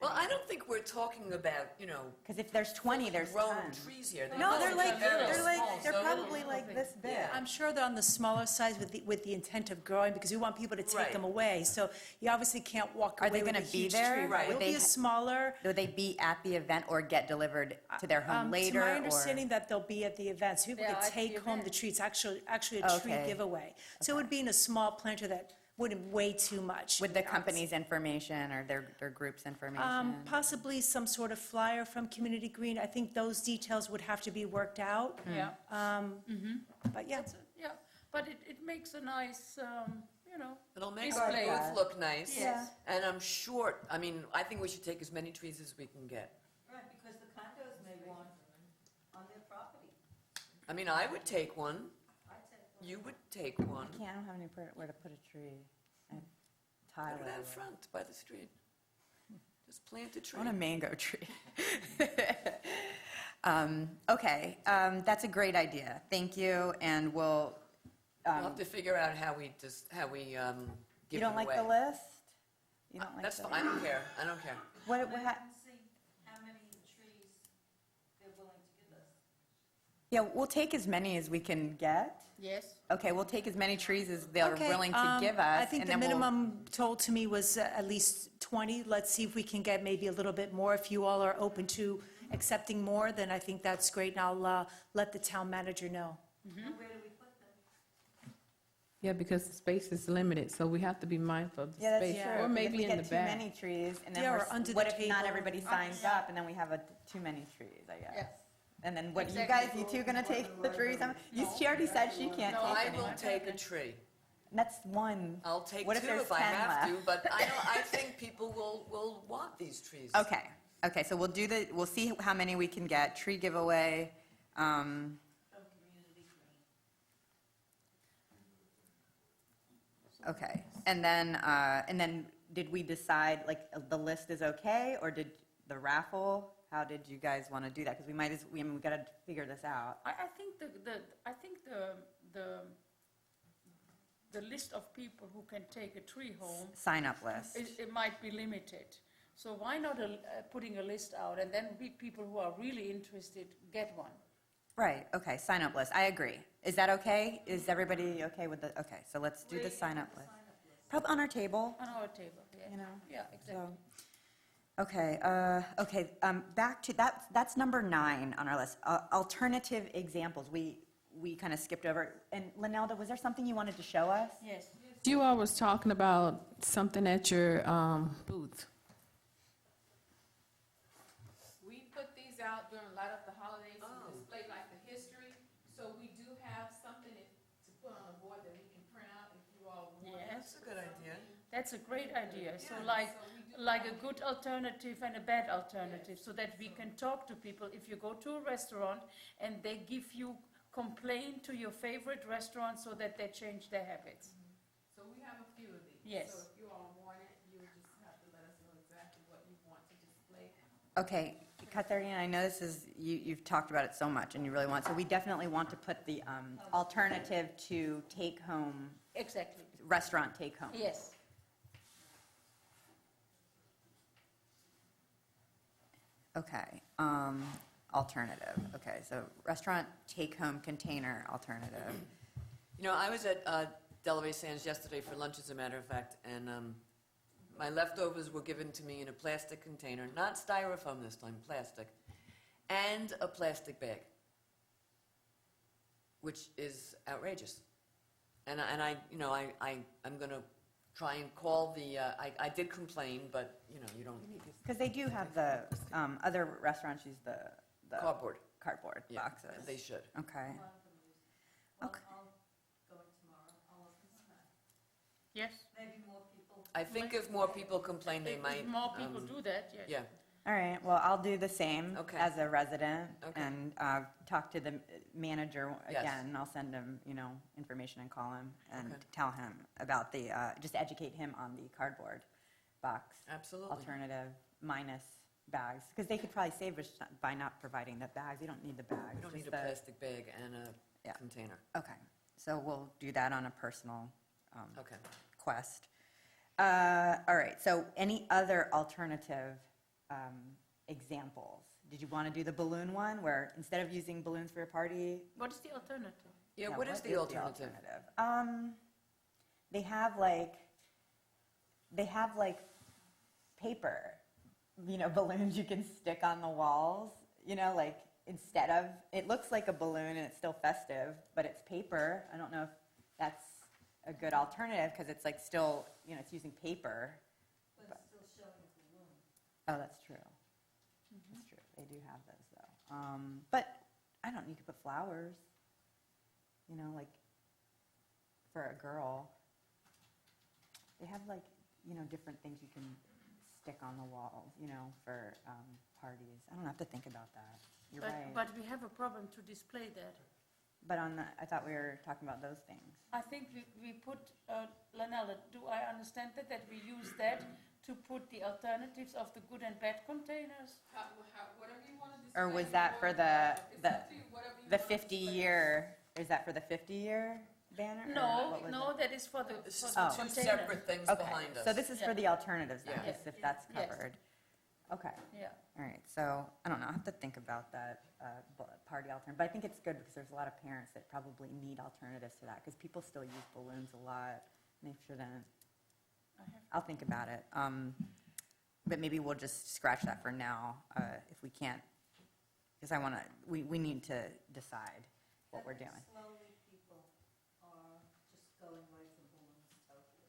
well, I don't think we're talking about, Because if there's 20, there's 10. grown trees here. No, must they're be like, very they're small, so- probably like this big. Yeah. I'm sure they're on the smaller side with the intent of growing, because we want people to take Right. them away. So you obviously can't walk Are they away with a gonna be huge there? tree. Right. It'll Would be they a smaller. Would they be at the event or get delivered to their home later? To my or- understanding that they'll be at the event, so people Yeah, could at the take home the event. tree. It's actually a tree Okay. giveaway. So it would be in a small planter that wouldn't weigh too much. With the company's information or their group's information? Possibly some sort of flyer from Community Green. I think those details would have to be worked out. yeah. But yeah, Yeah, but it makes a nice, It'll make Display. our booth look nice. Yes. And I'm sure, I think we should take as many trees as we can get. Right, because the condos may want on their property. I would take one. I'd take You would take one. I don't have where to put a tree. Put Tyler. it out front by the street. Just plant a I tree. want a mango tree. Okay, that's a great idea. Thank you, and we'll, We'll have to figure out how we give you it don't like away. the list? You don't like That's the- fine, I don't care, I don't care. What, them. what, I can see how many trees they're willing to give us. yeah, we'll take as many as we can get. yes. Okay, we'll take as many trees as they're okay, willing to give us. I think and the then we'll- minimum told to me was at least 20. Let's see if we can get maybe a little bit more. If you all are open to accepting more, then I think that's great, and I'll let the town manager know. Where do we put them? Yeah, because the space is limited, so we have to be mindful of the Yeah, that's space. true. Or 'cause maybe in the If we get too back. many trees, and then Yeah, we're, or under what the if not table. everybody signs up, and then we have too many trees, I guess? Yes. And then what, Exactly. you two gonna take the trees? She already said she can't No, take I any. will take a tree. That's one. I'll take What if two there's if I 10 have to, left? but I think people will want these trees. Okay, so we'll see how many we can get, tree giveaway. From Community Green. Okay, and then did we decide, like, the list is okay, or did the raffle, how did you guys want to do that? Because we gotta figure this out. I think the the list of people who can take a tree home, Sign-up list. it might be limited. So why not putting a list out, and then people who are really interested get one? Right, okay, sign-up list, I agree. Is that okay? Is everybody okay with the, okay, so let's do the sign-up list. Probably on our table, On our table, yeah. you know? Yeah, exactly. Okay, back to, that's number 9 on our list. Alternative examples, we kind of skipped over. And Linelda, was there something you wanted to show us? Yes. You all was talking about something at your booth. We put these out during Light Up the Holidays to display like the history. So we do have something to put on a board that we can print out if you all want. Yes. That's a good idea. That's a great idea. So like a good alternative and a bad alternative, so that we can talk to people. If you go to a restaurant and they give you complaint to your favorite restaurant so that they change their habits. So we have a few of these. Yes. So if you all want it, you would just have to let us know exactly what you want to display. Okay, Katarina, I know this is, you've talked about it so much and you really want, so we definitely want to put the alternative to take-home, Exactly. restaurant take-home. Yes. Okay, alternative, okay, so restaurant take-home container alternative. You know, I was at Delaware Sands yesterday for lunch, as a matter of fact, and my leftovers were given to me in a plastic container, not styrofoam this time, plastic, and a plastic bag, which is outrageous. And I'm going to try and call the, I did complain, but, you know, you don't, Because they do have the, other restaurants use the cardboard. cardboard Yeah, boxes. they should. Okay. Okay. Yes. I think if more people complain, they If might. more people do that, yes. Yeah, All right, well, I'll do the same Okay. as a resident Okay. and talk to the manager Yes. again. I'll send him, information and call him and Okay. tell him about the, just educate him on the cardboard box absolutely. alternative minus bags. Because they could probably save us by not providing the bags. You don't need the bags. We don't just need a the- plastic bag and Yeah. a container. Okay, so we'll do that on a personal Okay. quest. All right, so any other alternative examples? Did you want to do the balloon one, where instead of using balloons for a party? What is the alternative? Yeah, what is the alternative? They have like paper, balloons you can stick on the walls, like instead of, it looks like a balloon and it's still festive, but it's paper. I don't know if that's a good alternative because it's like still, it's using paper. But it's still showing a balloon. Oh, that's true. That's true. They do have those though. But you could put flowers, like for a girl. They have like, different things you can stick on the walls, for parties. I don't have to think about that. You're right. But we have a problem to display that. But I thought we were talking about those things. I think we put, Lanella, do I understand that we use that to put the alternatives of the good and bad containers? Whatever you want to display. Or was that for the 50-year, is that for the 50-year banner? or No, what was no, it? that is for the This is for two the container. separate things Okay, behind us. so this is for the alternatives then, Yeah. just if that's Yes. covered. Okay. Yeah. All right, so, I don't know, I have to think about that party alternative, but I think it's good because there's a lot of parents that probably need alternatives to that, because people still use balloons a lot, and they shouldn't. I'll think about it, but maybe we'll just scratch that for now, if we can't, because we need to decide what we're doing. Slowly, people are just going away from balloons totally.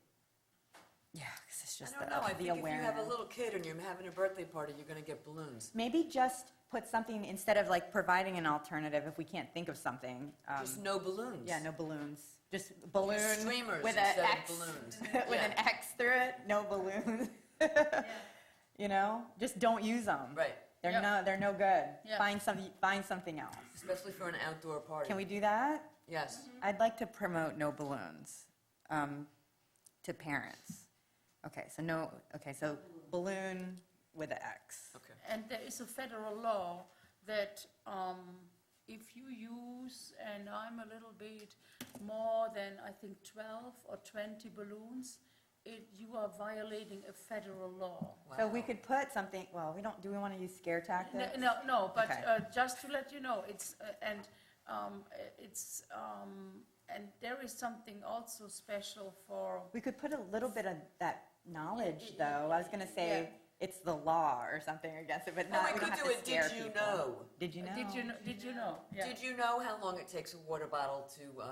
Yeah, because it's I just don't know, I the think if you have a awareness. little kid and you're having a birthday party, you're going to get balloons. Maybe just put something, instead of like providing an alternative, if we can't think of something. Just no balloons. Yeah, no balloons. Just balloon Streamers with instead an of X, balloons. with an Yeah. X through it. No balloons. Just don't use them. Right, They're no good. Yeah. Find something else. especially for an outdoor party. Can we do that? Yes. I'd like to promote no balloons to parents. So balloon with an X. Okay. And there is a federal law that if you use, and I'm a little bit more than, I think, 12 or 20 balloons, you are violating a federal law. So we could put something, well, do we want to use scare tactics? No, but Okay. just to let you know, and there is something also special for, We could put a little bit of that knowledge, though. I was going to say it's the law or something against it, but Well, not, we we don't could have do to it, scare did you people. know? Did you know? did you know? Yeah. Did you know how long it takes a water bottle to,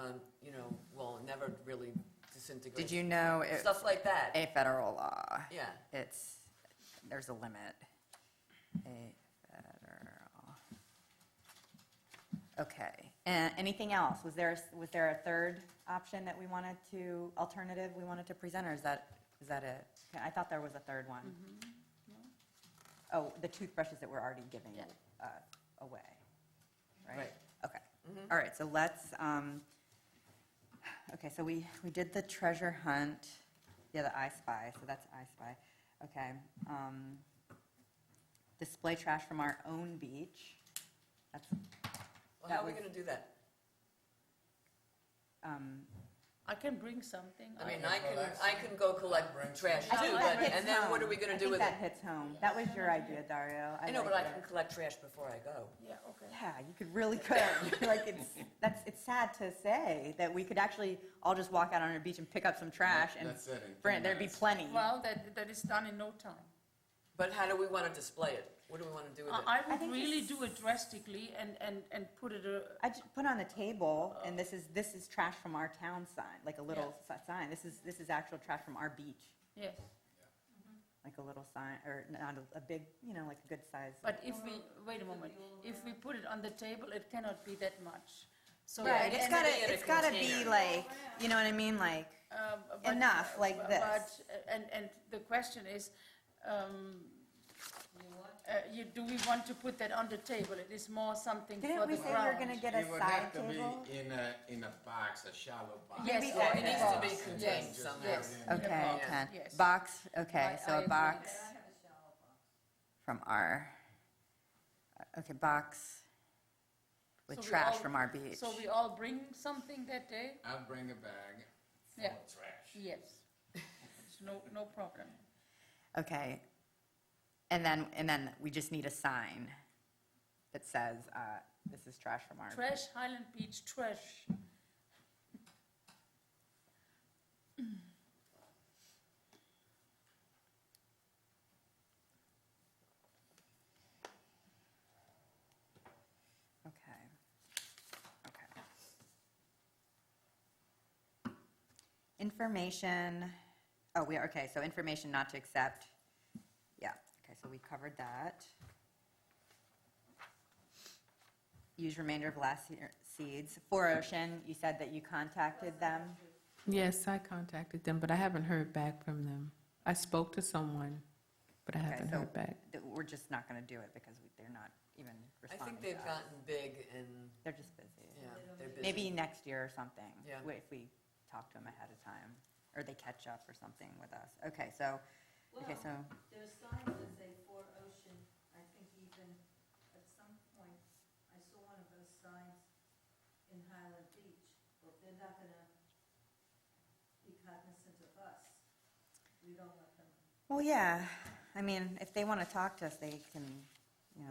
never really disintegrate? Did you know it's Stuff like that. a federal law? Yeah. There's a limit. A federal. Okay. And anything else? Was there a third option that we wanted to, alternative we wanted to present, or is that it? Okay, I thought there was a third one. Oh, the toothbrushes that we're already giving away, right? Right. Okay. All right, so let's, okay, so we did the treasure hunt, the I Spy, so that's I Spy. Okay. Display trash from our own beach. That's, Well, how are we going to do that? I can bring something. I mean, I can go collect trash I too, think that but, hits and then what are we home. going to do with I it? think that hits home. That was your idea, Dario. I know, like but I that. can collect trash before I go. Yeah, okay. Yeah, you could really could. Like it's sad to say that we could actually all just walk out on a beach and pick up some trash and That's it, in 10 Brent, there'd be minutes. plenty. Well, that is done in no time. But how do we want to display it? What do we want to do with it? I I would think really this- do it drastically and put it, I just put on the table, and this is trash from our town sign, like a little sign. This is actual trash from our beach, yes. like a little sign, or not a big, like a good size. But if we, wait a moment, if we put it on the table, it cannot be that much. So Right, it it's has to be in a it's gotta be container. like, you know what I mean, like but- enough, like this. And the question is, do we want to put that on the table? It is more something for Didn't the we say we were gonna ground. get a It would side have to table? be in a box, a shallow box. Yes, Maybe or It needs to be yes, contained yes, somehow. yes. Okay, Yeah. 10. Yes. Box, okay, I so a agree. box from our, okay, box with So we trash all- from our beach. So we all bring something that day? I'll bring a bag full Yeah. of trash. Yes. It's no problem. Okay, and then we just need a sign that says, this is trash from our. Trash, Highland Beach, trash. Okay. Okay. Information, okay, so information not to accept. Yeah, okay, so we covered that. Use remainder of last year seeds. 4Ocean, you said that you contacted them. Yes, I contacted them, but I haven't heard back from them. I spoke to someone, but I Okay, haven't so heard back. we're just not going to do it because they're not even I responding think they've to us. gotten big and, They're just busy. yeah, they're busy. Maybe next year or something. Yeah. If we talk to them ahead of time, or they catch up or something with us. Okay, so, There's signs that say 4Ocean. I think even at some point, I saw one of those signs in Highland Beach, but they're not gonna be cognizant of us. We don't let them. well, yeah, I mean, if they want to talk to us, they can,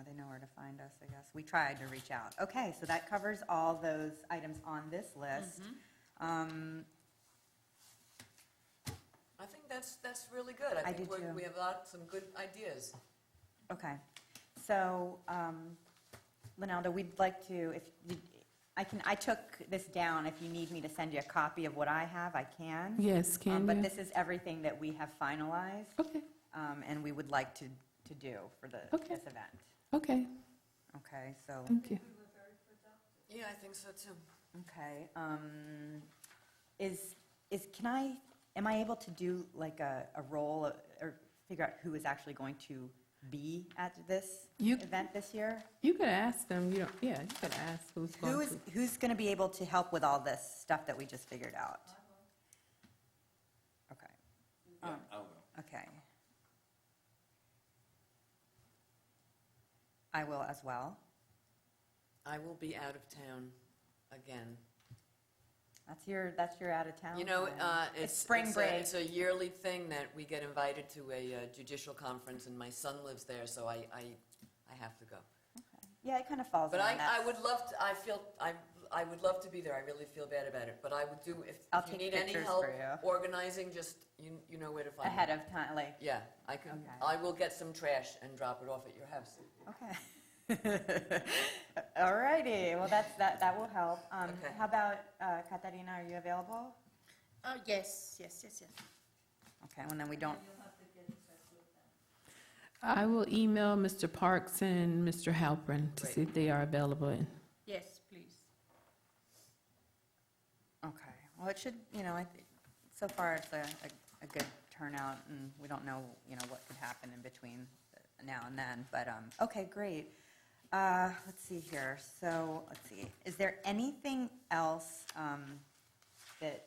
they know where to find us, I guess. We tried to reach out. Okay, so that covers all those items on this list. I think that's really good. I think do too. we have some good ideas. Okay, so, Linelda, we'd like to, I took this down. If you need me to send you a copy of what I have, I can. Yes, can But you? this is everything that we have finalized, Okay, and we would like to do for Okay. this event. okay, Okay, so, thank you. Yeah, I think so too. okay, am I able to do like a role or figure out who is actually going to be at this You- event this year? You could ask them, you could ask who's going to. Who's going to be able to help with all this stuff that we just figured out? Okay, I'll go. okay. I will as well. I will be out of town again. That's your out of town. You know, time. it's spring break. It's a yearly thing that we get invited to a judicial conference, and my son lives there, so I have to go. Yeah, it kind of falls But on that. I would love to, I would love to be there. I really feel bad about it, but I would do, if I'll you take need any pictures help for you. organizing, just, you know where to find me. Ahead of time, like, Yeah, I can, Okay. I will get some trash and drop it off at your house. okay. All righty, well, that will help. Okay. How about, Katarina, are you available? Yes. Okay, well, then we don't, I will email Mr. Parks and Mr. Halpern to see if they are available. Yes, please. okay. Well, it should, so far it's a good turnout, and we don't know, what could happen in between now and then, but, okay, great. Let's see here, so, let's see, is there anything else that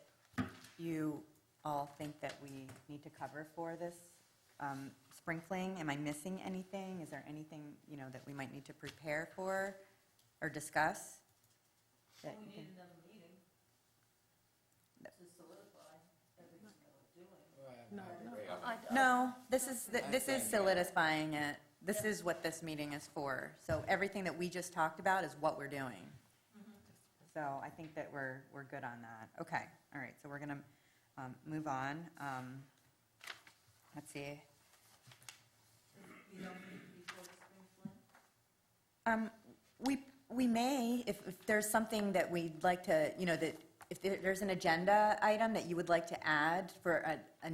you all think that we need to cover for this spring fling? Am I missing anything? Is there anything, that we might need to prepare for or discuss? that you think- another meeting to solidify everything that we're doing. No, this is solidifying it. This is what this meeting is for. So everything that we just talked about is what we're doing. So I think that we're good on that. Okay, all right, so we're going to move on. Let's see. We may, if there's something that we'd like to, that if there's an agenda item that you would like to add for a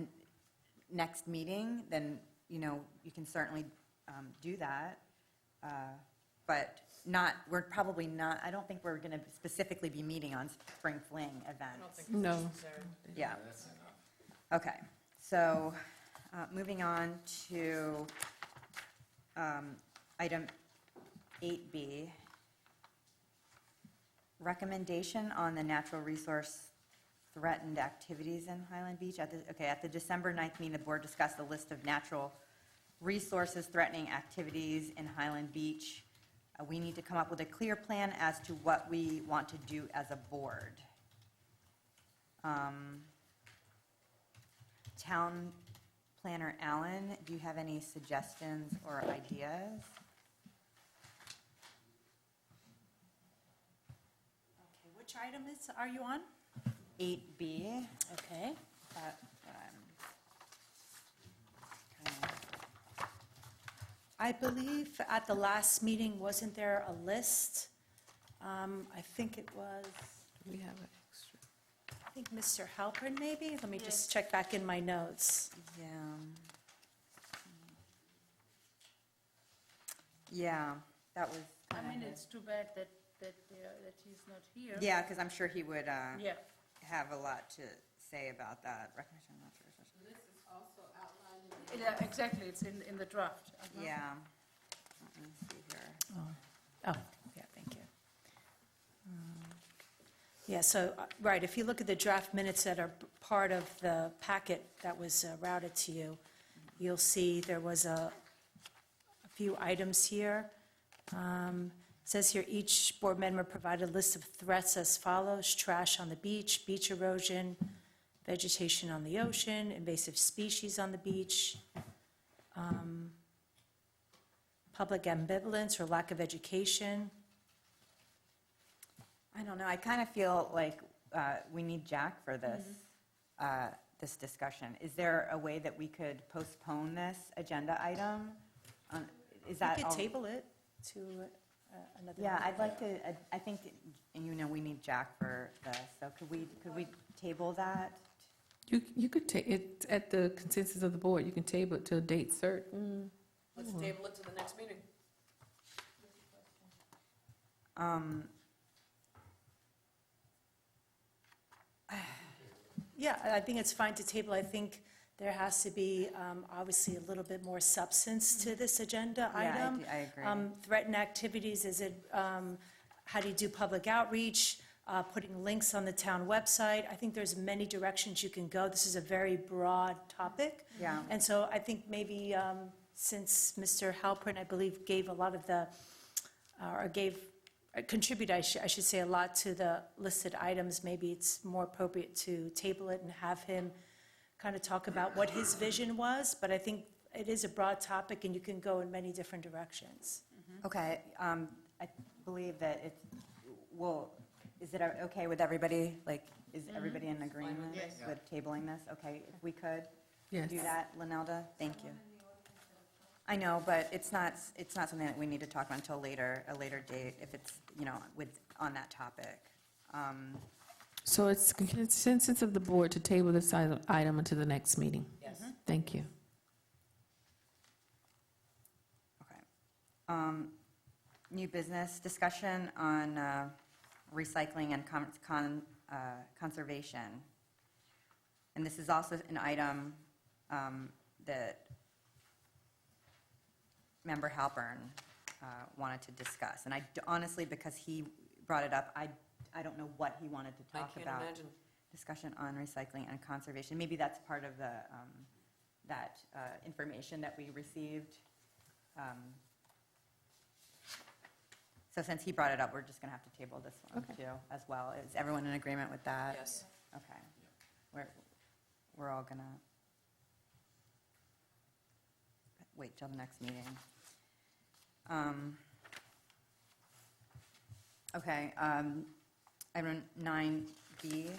next meeting, then, you can certainly do that. But we're probably not, I don't think we're going to specifically be meeting on spring fling events. No. Yeah. Okay, so moving on to item 8B, recommendation on the natural resource threatened activities in Highland Beach. At the December 9th meeting, the board discussed the list of natural resources threatening activities in Highland Beach. We need to come up with a clear plan as to what we want to do as a board. Town Planner Allen, do you have any suggestions or ideas? Okay, which item are you on? 8B. Okay. I believe at the last meeting, wasn't there a list? I think it was, We have an extra. I think Mr. Halpern maybe? Let me just check back in my notes. Yeah. Yeah, that was I kind mean, of, it's too bad that he's not here. yeah, because I'm sure he would Yeah. have a lot to say about that. Recognition of natural resources. This is also outlined. Yeah, exactly, it's in the draft. Uh-huh. Yeah. Let me see here. Oh, yeah, thank you. Yeah, so, right, if you look at the draft minutes that are part of the packet that was routed to you, you'll see there was a few items here. It says here, each board member provided a list of threats as follows: trash on the beach erosion, vegetation on the ocean, invasive species on the beach, public ambivalence or lack of education. I don't know, I kind of feel like we need Jack for this, this discussion. Is there a way that we could postpone this agenda item? Is that? You could all- table it to another. Yeah, meeting. I'd like to, I think, we need Jack for this, so could we table that? You could take, it at the consensus of the board, you can table it till a date certain. Let's table it to the next meeting. Yeah, I think it's fine to table. I think there has to be, obviously, a little bit more substance to this agenda item. I agree. Threatened activities, is it, how do you do public outreach, putting links on the town website? I think there's many directions you can go. This is a very broad topic. Yeah. And so I think maybe, since Mr. Halpern, I believe, gave a lot of the, or gave contribute, I should say, a lot to the listed items. Maybe it's more appropriate to table it and have him kind of talk about what his vision was, but I think it is a broad topic, and you can go in many different directions. Okay, I believe that it's, well, is it okay with everybody? Like, is everybody in agreement with tabling this? Okay, if we could Yes. do that, Linelda, thank you. I know, but it's not something that we need to talk about until later, a later date, if it's, on that topic. So it's consensus of the board to table this item until the next meeting? Yes. Thank you. Okay. New business, discussion on recycling and conservation. And this is also an item that Member Halpern wanted to discuss. And honestly, because he brought it up, I don't know what he wanted to talk about. I can't imagine. Discussion on recycling and conservation. Maybe that's part of the, that information that we received. So since he brought it up, we're just going to have to table this one Okay. too, as well. Is everyone in agreement with that? Yes. Okay. We're all going to wait till the next meeting. Okay, item 9B,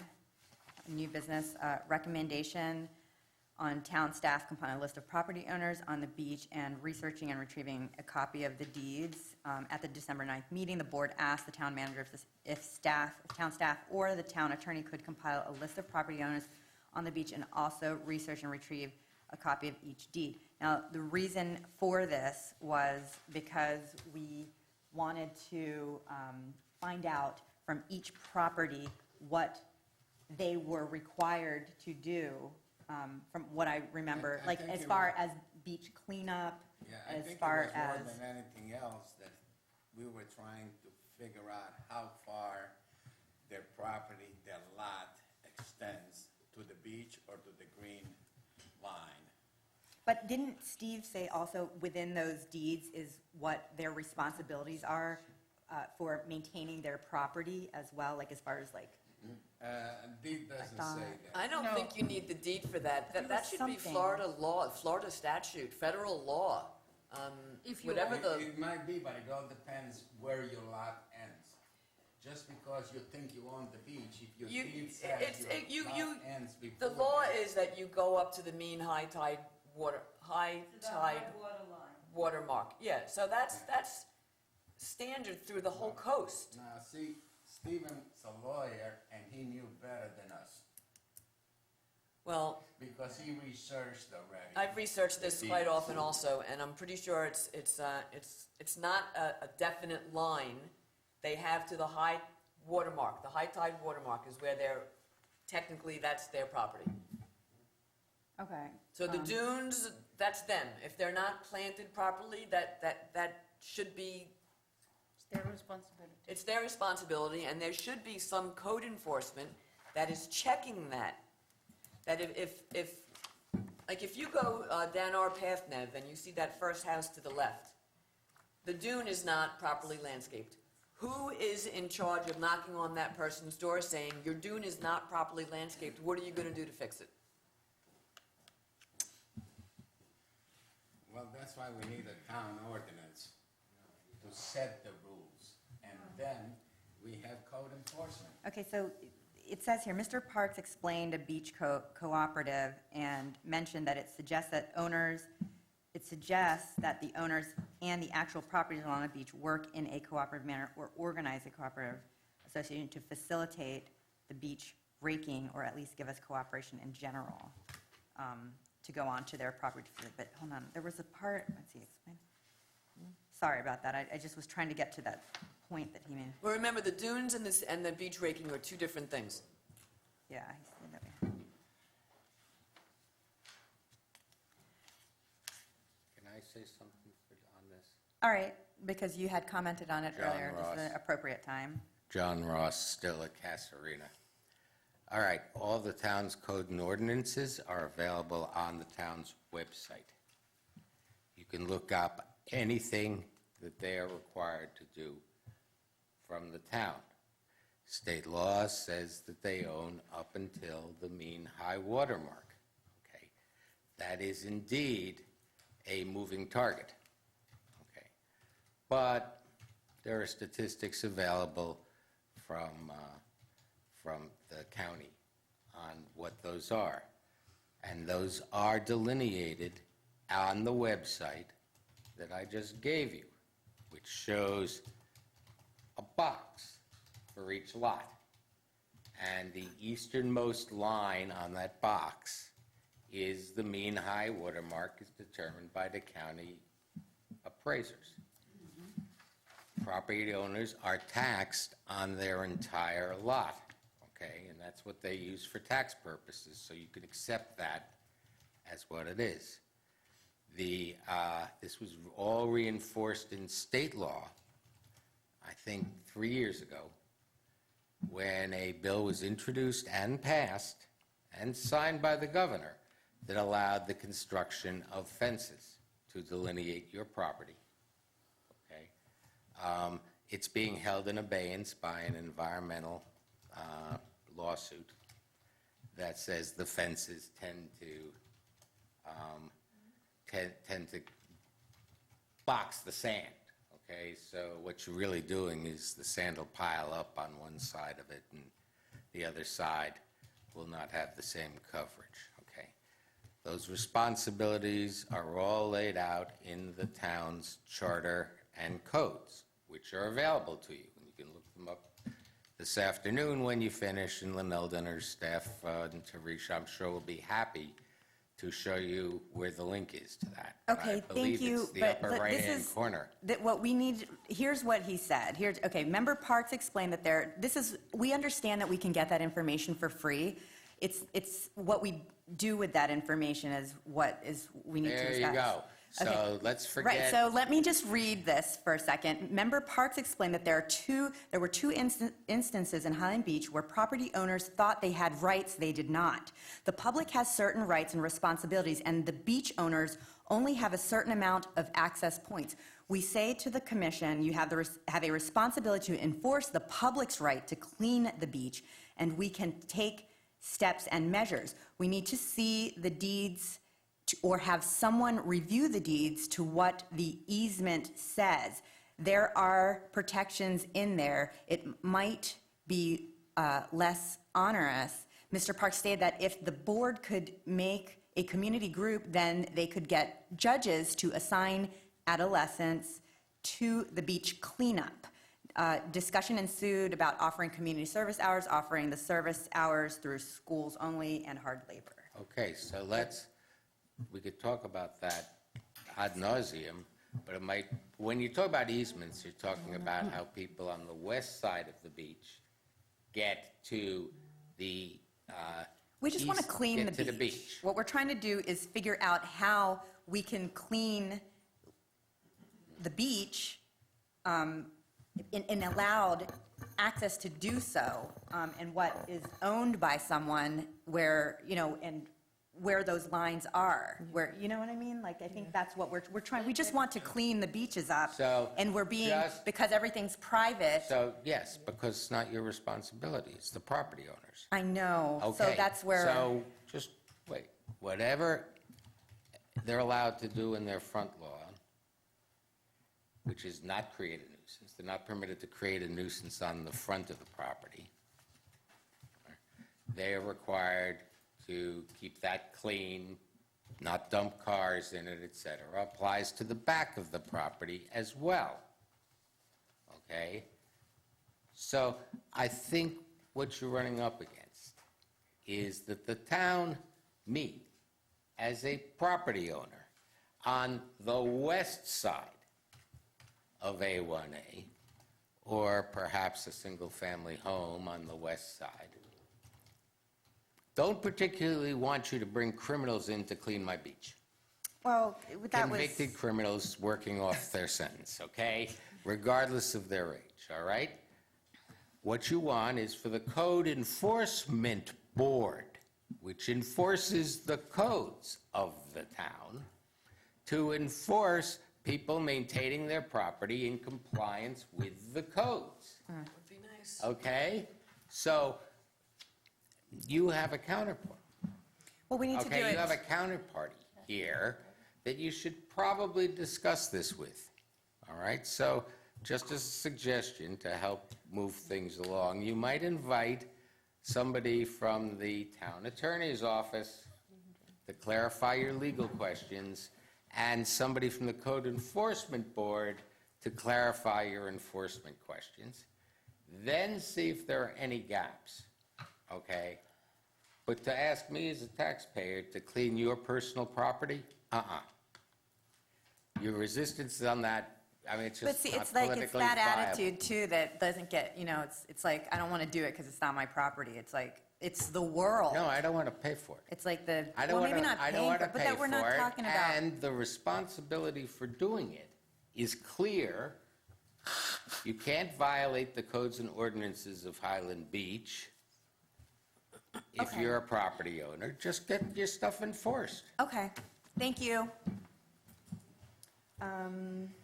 new business, recommendation on town staff compiling a list of property owners on the beach and researching and retrieving a copy of the deeds. At the December 9th meeting, the board asked the town manager if town staff or the town attorney could compile a list of property owners on the beach and also research and retrieve a copy of each deed. Now, the reason for this was because we wanted to find out from each property what they were required to do, from what I remember, I like think as it far was- as beach cleanup, Yeah, I as think it far was as, more than anything else that we were trying to figure out how far their property, their lot extends to the beach or to the green line. but didn't Steve say also within those deeds is what their responsibilities are for maintaining their property as well, like as far as like, Deed doesn't thought- say that. I don't think you need the deed for that. That was should be something. Florida law, Florida statute, federal law. Whatever It might be, but it all depends where your lot ends. Just because you think you own the beach, if your deed says your lot ends before. The law that- is that you go up to the mean high tide water mark. Yeah, so that's standard through the whole coast. Now, see, Stephen's a lawyer, and he knew better than us, Well, because he researched already. I've researched this The quite deeds. often also, and I'm pretty sure it's not a definite line they have to the high water mark. The high tide water mark is where technically that's their property. okay. So the dunes, that's them. If they're not planted properly, that should be, It's their responsibility. it's their responsibility, and there should be some code enforcement that is checking that. That if you go down our path, Nev, and you see that first house to the left, the dune is not properly landscaped. Who is in charge of knocking on that person's door saying, your dune is not properly landscaped, what are you gonna do to fix it? Well, that's why we need a town ordinance to set the rules, and then we have code enforcement. Okay, so it says here, Mr. Parks explained a beach cooperative and mentioned that it suggests that the owners and the actual properties along the beach work in a cooperative manner or organize a cooperative association to facilitate the beach raking, or at least give us cooperation in general, to go on to their property. But hold on, there was a part, let's see, explain. Sorry about that, I just was trying to get to that point that he made. Well, remember, the dunes and the beach raking are two different things. Yeah, he said that way. Can I say something on this? All right, because you had commented on it John earlier, this is Ross. an appropriate time. John Ross, still at Casarina. All right, all the town's code and ordinances are available on the town's website. You can look up anything that they are required to do from the town. State law says that they own up until the mean high water mark. Okay, that is indeed a moving target. Okay, but there are statistics available from the county on what those are, and those are delineated on the website that I just gave you, which shows a box for each lot. And the easternmost line on that box is the mean high water mark is determined by the county appraisers. Property owners are taxed on their entire lot, okay? And that's what they use for tax purposes, so you can accept that as what it is. This was all reinforced in state law, I think 3 years ago, when a bill was introduced and passed and signed by the governor that allowed the construction of fences to delineate your property. Okay? It's being held in abeyance by an environmental lawsuit that says the fences tend to box the sand. Okay, so what you're really doing is the sand will pile up on one side of it, and the other side will not have the same coverage. Okay, those responsibilities are all laid out in the town's charter and codes, which are available to you. And you can look them up this afternoon when you finish, and Lynelda and her staff, and Tarisha, I'm sure, will be happy to show you where the link is to that. Okay, thank you. I believe it's the upper this right-hand is corner. that what we need, here's what he said. Okay, Member Parks explained that we understand that we can get that information for free. It's what we do with that information is what we need to discuss. There you go. So Okay. let's forget. Right, so let me just read this for a second. Member Parks explained that there were two instances in Highland Beach where property owners thought they had rights they did not. The public has certain rights and responsibilities, and the beach owners only have a certain amount of access points. We say to the commission, you have a responsibility to enforce the public's right to clean the beach, and we can take steps and measures. We need to see the deeds or have someone review the deeds to what the easement says. There are protections in there. It might be less onerous. Mr. Park stated that if the board could make a community group, then they could get judges to assign adolescents to the beach cleanup. Discussion ensued about offering community service hours, offering the service hours through schools only, and hard labor. Okay, so we could talk about that ad nauseum, but it might, when you talk about easements, you're talking about how people on the west side of the beach get to the We just want to clean the beach. What we're trying to do is figure out how we can clean the beach and allowed access to do so, and what is owned by someone where, and where those lines are, where, you know what I mean? Like, I think that's what we're trying, we just want to clean the beaches up. So, and we're being, just- because everything's private. So, yes, because it's not your responsibility, it's the property owners. I know, so Okay, that's where. so, just wait, whatever they're allowed to do in their front lawn, which is not create a nuisance, they're not permitted to create a nuisance on the front of the property. They are required to keep that clean, not dump cars in it, et cetera, applies to the back of the property as well. Okay? So I think what you're running up against is that the town, me, as a property owner on the west side of A1A, or perhaps a single-family home on the west side, don't particularly want you to bring criminals in to clean my beach. Well, that was. Convicted criminals working off their sentence, okay? Regardless of their age, all right? What you want is for the Code Enforcement Board, which enforces the codes of the town, to enforce people maintaining their property in compliance with the codes. Would be nice. Okay? So you have a counterpart. Well, we need to do Okay, it. you have a counterparty here that you should probably discuss this with. All right? So just as a suggestion to help move things along, you might invite somebody from the town attorney's office to clarify your legal questions, and somebody from the code enforcement board to clarify your enforcement questions. Then see if there are any gaps, okay? But to ask me as a taxpayer to clean your personal property, Your resistance on that, I mean, it's But just see, not it's like, politically it's that viable. attitude too that doesn't get, it's like, I don't want to do it because it's not my property. It's like, it's the world. No, I don't want to pay for it. It's like the, I don't well, want maybe to, not I don't paying want for to it, but pay that we're not for it. talking about. And the responsibility for doing it is clear. You can't violate the codes and ordinances of Highland Beach if Okay. you're a property owner. Just get your stuff enforced. Okay, thank you.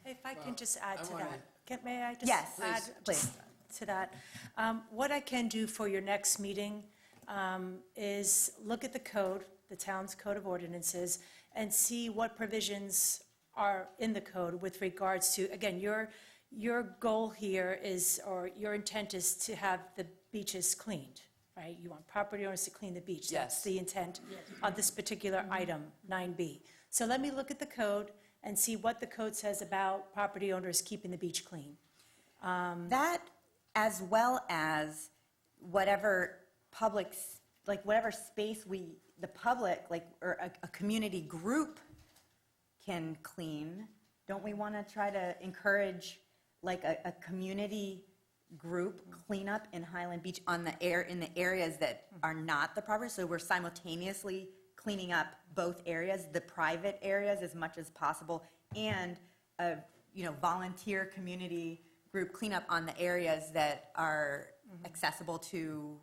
If I can just add I to wanna- that. May I just Yes, add please. just to that? What I can do for your next meeting is look at the code, the town's code of ordinances, and see what provisions are in the code with regards to, again, your goal here is, or your intent is to have the beaches cleaned, right? You want property owners to clean the beach. That's Yes. the intent of this particular item, 9B. So let me look at the code and see what the code says about property owners keeping the beach clean. That, as well as whatever whatever space the public, or a community group can clean, don't we want to try to encourage, a community group cleanup in Highland Beach in the areas that are not the proper, so we're simultaneously cleaning up both areas, the private areas as much as possible, and a, volunteer community group cleanup on the areas that are accessible to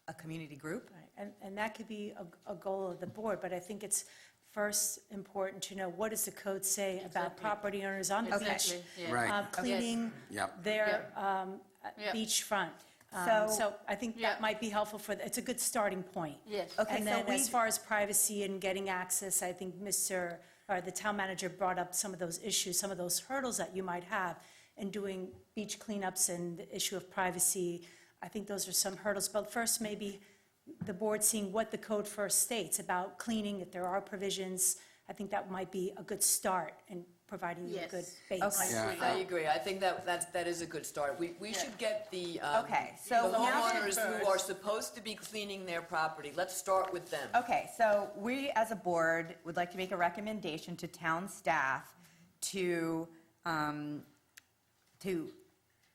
a community group? Right, and that could be a goal of the board, but I think it's first important to know, what does the code say about property owners on the beach? Exactly, yeah. Right. Cleaning Yep. their Yep. beachfront. So- So I think Yeah. that might be helpful it's a good starting point. Yes. Okay, And so then as we- far as privacy and getting access, I think the town manager brought up some of those issues, some of those hurdles that you might have in doing beach cleanups and the issue of privacy. I think those are some hurdles, but first maybe the board seeing what the code first states about cleaning, if there are provisions. I think that might be a good start in providing you a good Yes. base. Okay. Yeah. I agree. I think that is a good start. We should get the Okay, so the now- homeowners who are supposed to be cleaning their property. Let's start with them. Okay, so we, as a board, would like to make a recommendation to town staff to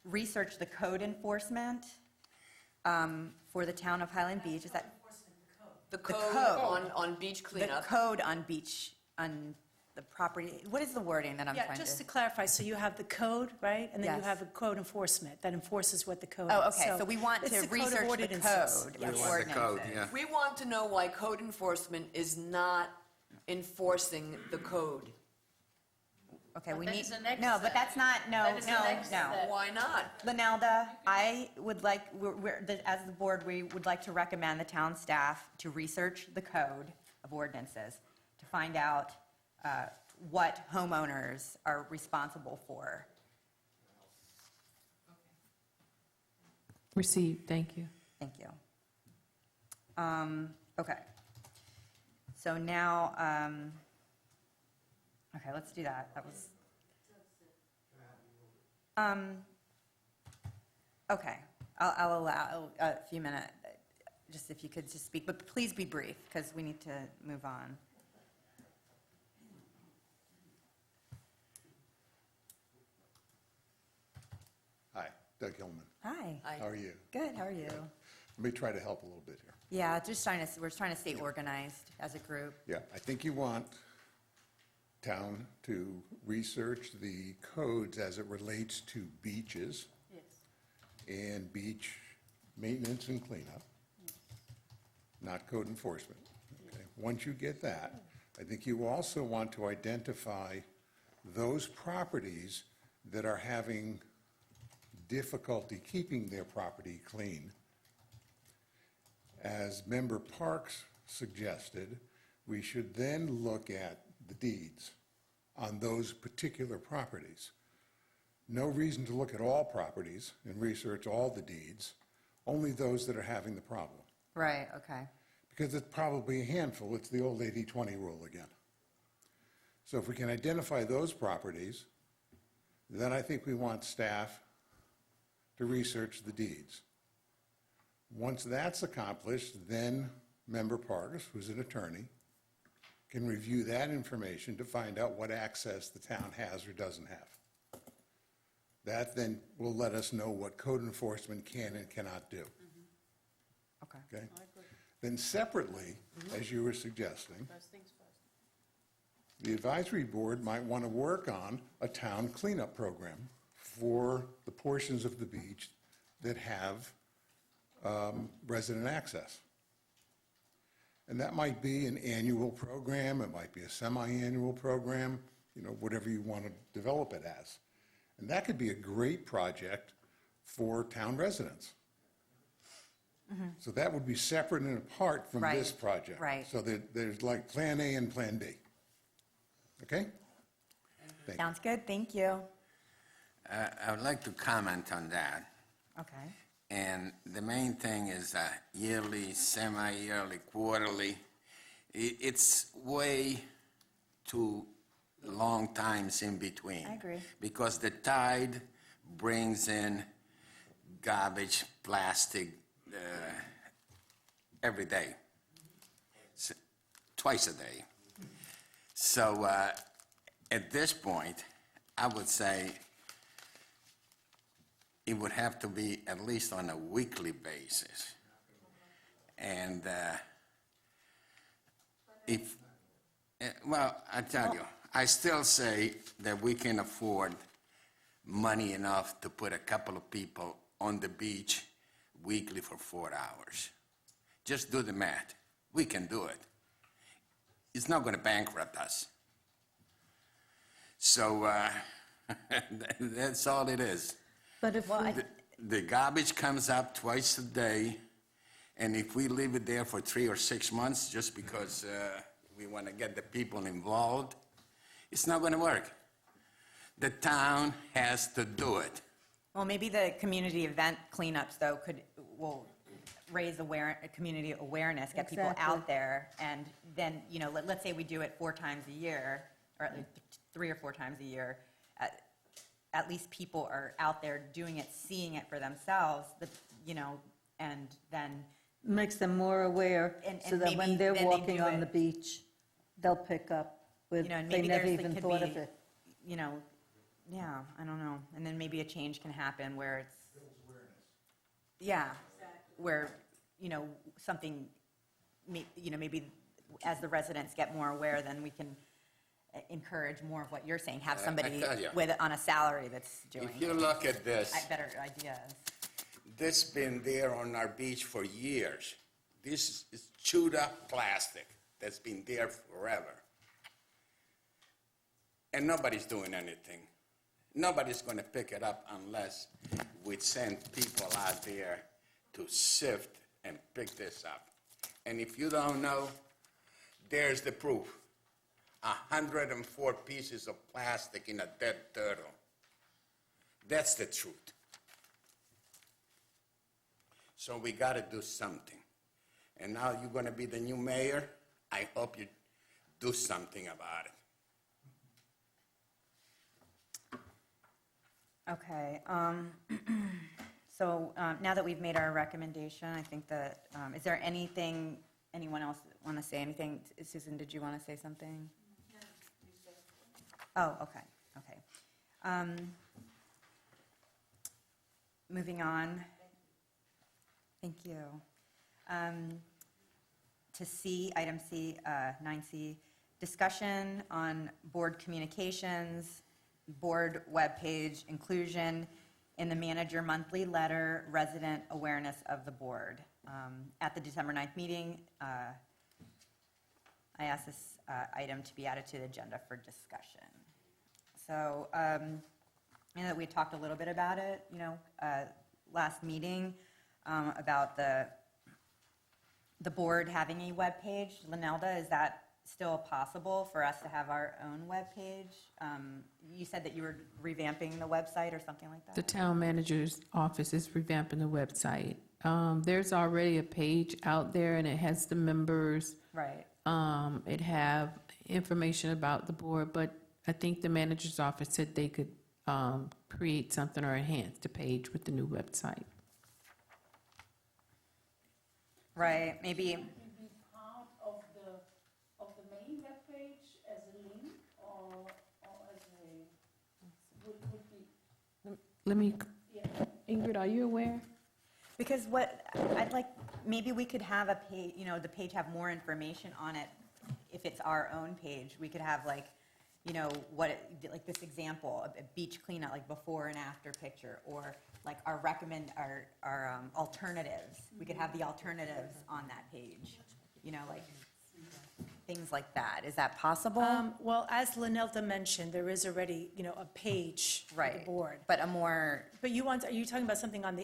research the code enforcement for the town of Highland Beach. Is that The code. code on beach the cleanup. code on beach, on the property? What is the wording that I'm Yeah, trying just to to? clarify, so you have the code, right? And then you Yes. have a code enforcement that enforces what the code is. Oh, okay, so we want it's to the code of research the ordinances. code Yes. of We want the code, ordinances. yeah. We want to know why code enforcement is not enforcing the code. Okay, we that need, is the next no, but step. that's not, no, That is the no, next no. step. Why not? Linelda, I would like, as the board, we would like to recommend the town staff to research the code of ordinances to find out what homeowners are responsible for. Received, thank you. Thank you. Okay. So now, okay, let's do that. That was. Okay, I'll allow a few minutes, just if you could just speak, but please be brief, because we need to move on. Hi, Doug Hillman. Hi. Hi. How are you? Good, how are you? Let me try to help a little bit here. Yeah, we're trying to stay organized as a group. Yeah, I think you want town to research the codes as it relates to beaches Yes. and beach maintenance and cleanup, not code enforcement. Okay. Once you get that, I think you also want to identify those properties that are having difficulty keeping their property clean, as Member Parks suggested, we should then look at the deeds on those particular properties. No reason to look at all properties and research all the deeds, only those that are having the problem. Right, okay. Because it's probably a handful, it's the old 80-20 rule again. So if we can identify those properties, then I think we want staff to research the deeds. Once that's accomplished, then Member Parks, who's an attorney, can review that information to find out what access the town has or doesn't have. That then will let us know what code enforcement can and cannot do. Okay. Okay? Then separately, as you were suggesting, the advisory board might want to work on a town cleanup program for the portions of the beach that have resident access. And that might be an annual program, it might be a semi-annual program, you know, whatever you want to develop it as. And that could be a great project for town residents. So that would be separate and apart from this Right, project. right. So there's like Plan A and Plan B. Okay? Thank you. Sounds good, thank you. I would like to comment on that. Okay. And the main thing is yearly, semi-yearly, quarterly. It's way too long times in between. I agree. Because the tide brings in garbage, plastic, every day, twice a day. So at this point, I would say it would have to be at least on a weekly basis. And well, I tell you, I still say that we can afford money enough to put a couple of people on the beach weekly for 4 hours. Just do the math. We can do it. It's not going to bankrupt us. So that's all it is. But if we, The garbage comes up twice a day, and if we leave it there for 3 or 6 months just because we want to get the people involved, it's not going to work. The town has to do it. Well, maybe the community event cleanups, though, will raise community awareness, get people Exactly. out there, and then, you know, let's say we do it 4 times a year, or at least 3 or 4 times a year, at least people are out there doing it, seeing it for themselves, you know, and then, makes them more aware, And so that maybe when they're then they walking do on it. the beach, they'll pick up with, you know, and they maybe never there's, even could thought of be, it. you know, yeah, I don't know, and then maybe a change can happen where it's, yeah, where, you know, something, you know, maybe as the residents get more aware, then we can encourage more of what you're saying, have somebody tell you. on a salary that's doing If you look at this, better ideas. this been there on our beach for years. This is chewed up plastic that's been there forever. And nobody's doing anything. Nobody's going to pick it up unless we send people out there to sift and pick this up. And if you don't know, there's the proof. 104 pieces of plastic in a dead turtle. That's the truth. So we got to do something. And now you're going to be the new mayor. I hope you do something about it. Okay, so now that we've made our recommendation, I think that, is there anything, anyone else want to say anything? Susan, did you want to say something? Oh, okay. Moving on. Thank you. To C, item C, 9C, discussion on board communications, board webpage inclusion in the manager monthly letter, resident awareness of the board. At the December 9th meeting, I asked this item to be added to the agenda for discussion. So, I know that we talked a little bit about it, last meeting, about the board having a webpage. Linelda, is that still possible for us to have our own webpage? You said that you were revamping the website or something like that? The town manager's office is revamping the website. There's already a page out there, and it has the members. Right. It have information about the board, but I think the manager's office said they could create something or enhance the page with the new website. Right, maybe, Would it be part of the main webpage as a link or as a, would be, Let me, Ingrid, are you aware? because what, I'd like, maybe we could have a page, the page have more information on it. If it's our own page, we could have like, like this example, a beach cleanup, like before and after picture, or like our alternatives. We could have the alternatives on that page, like things like that. Is that possible? Well, as Linelda mentioned, there is already, a page for the Right. board. But a more, But are you talking about something on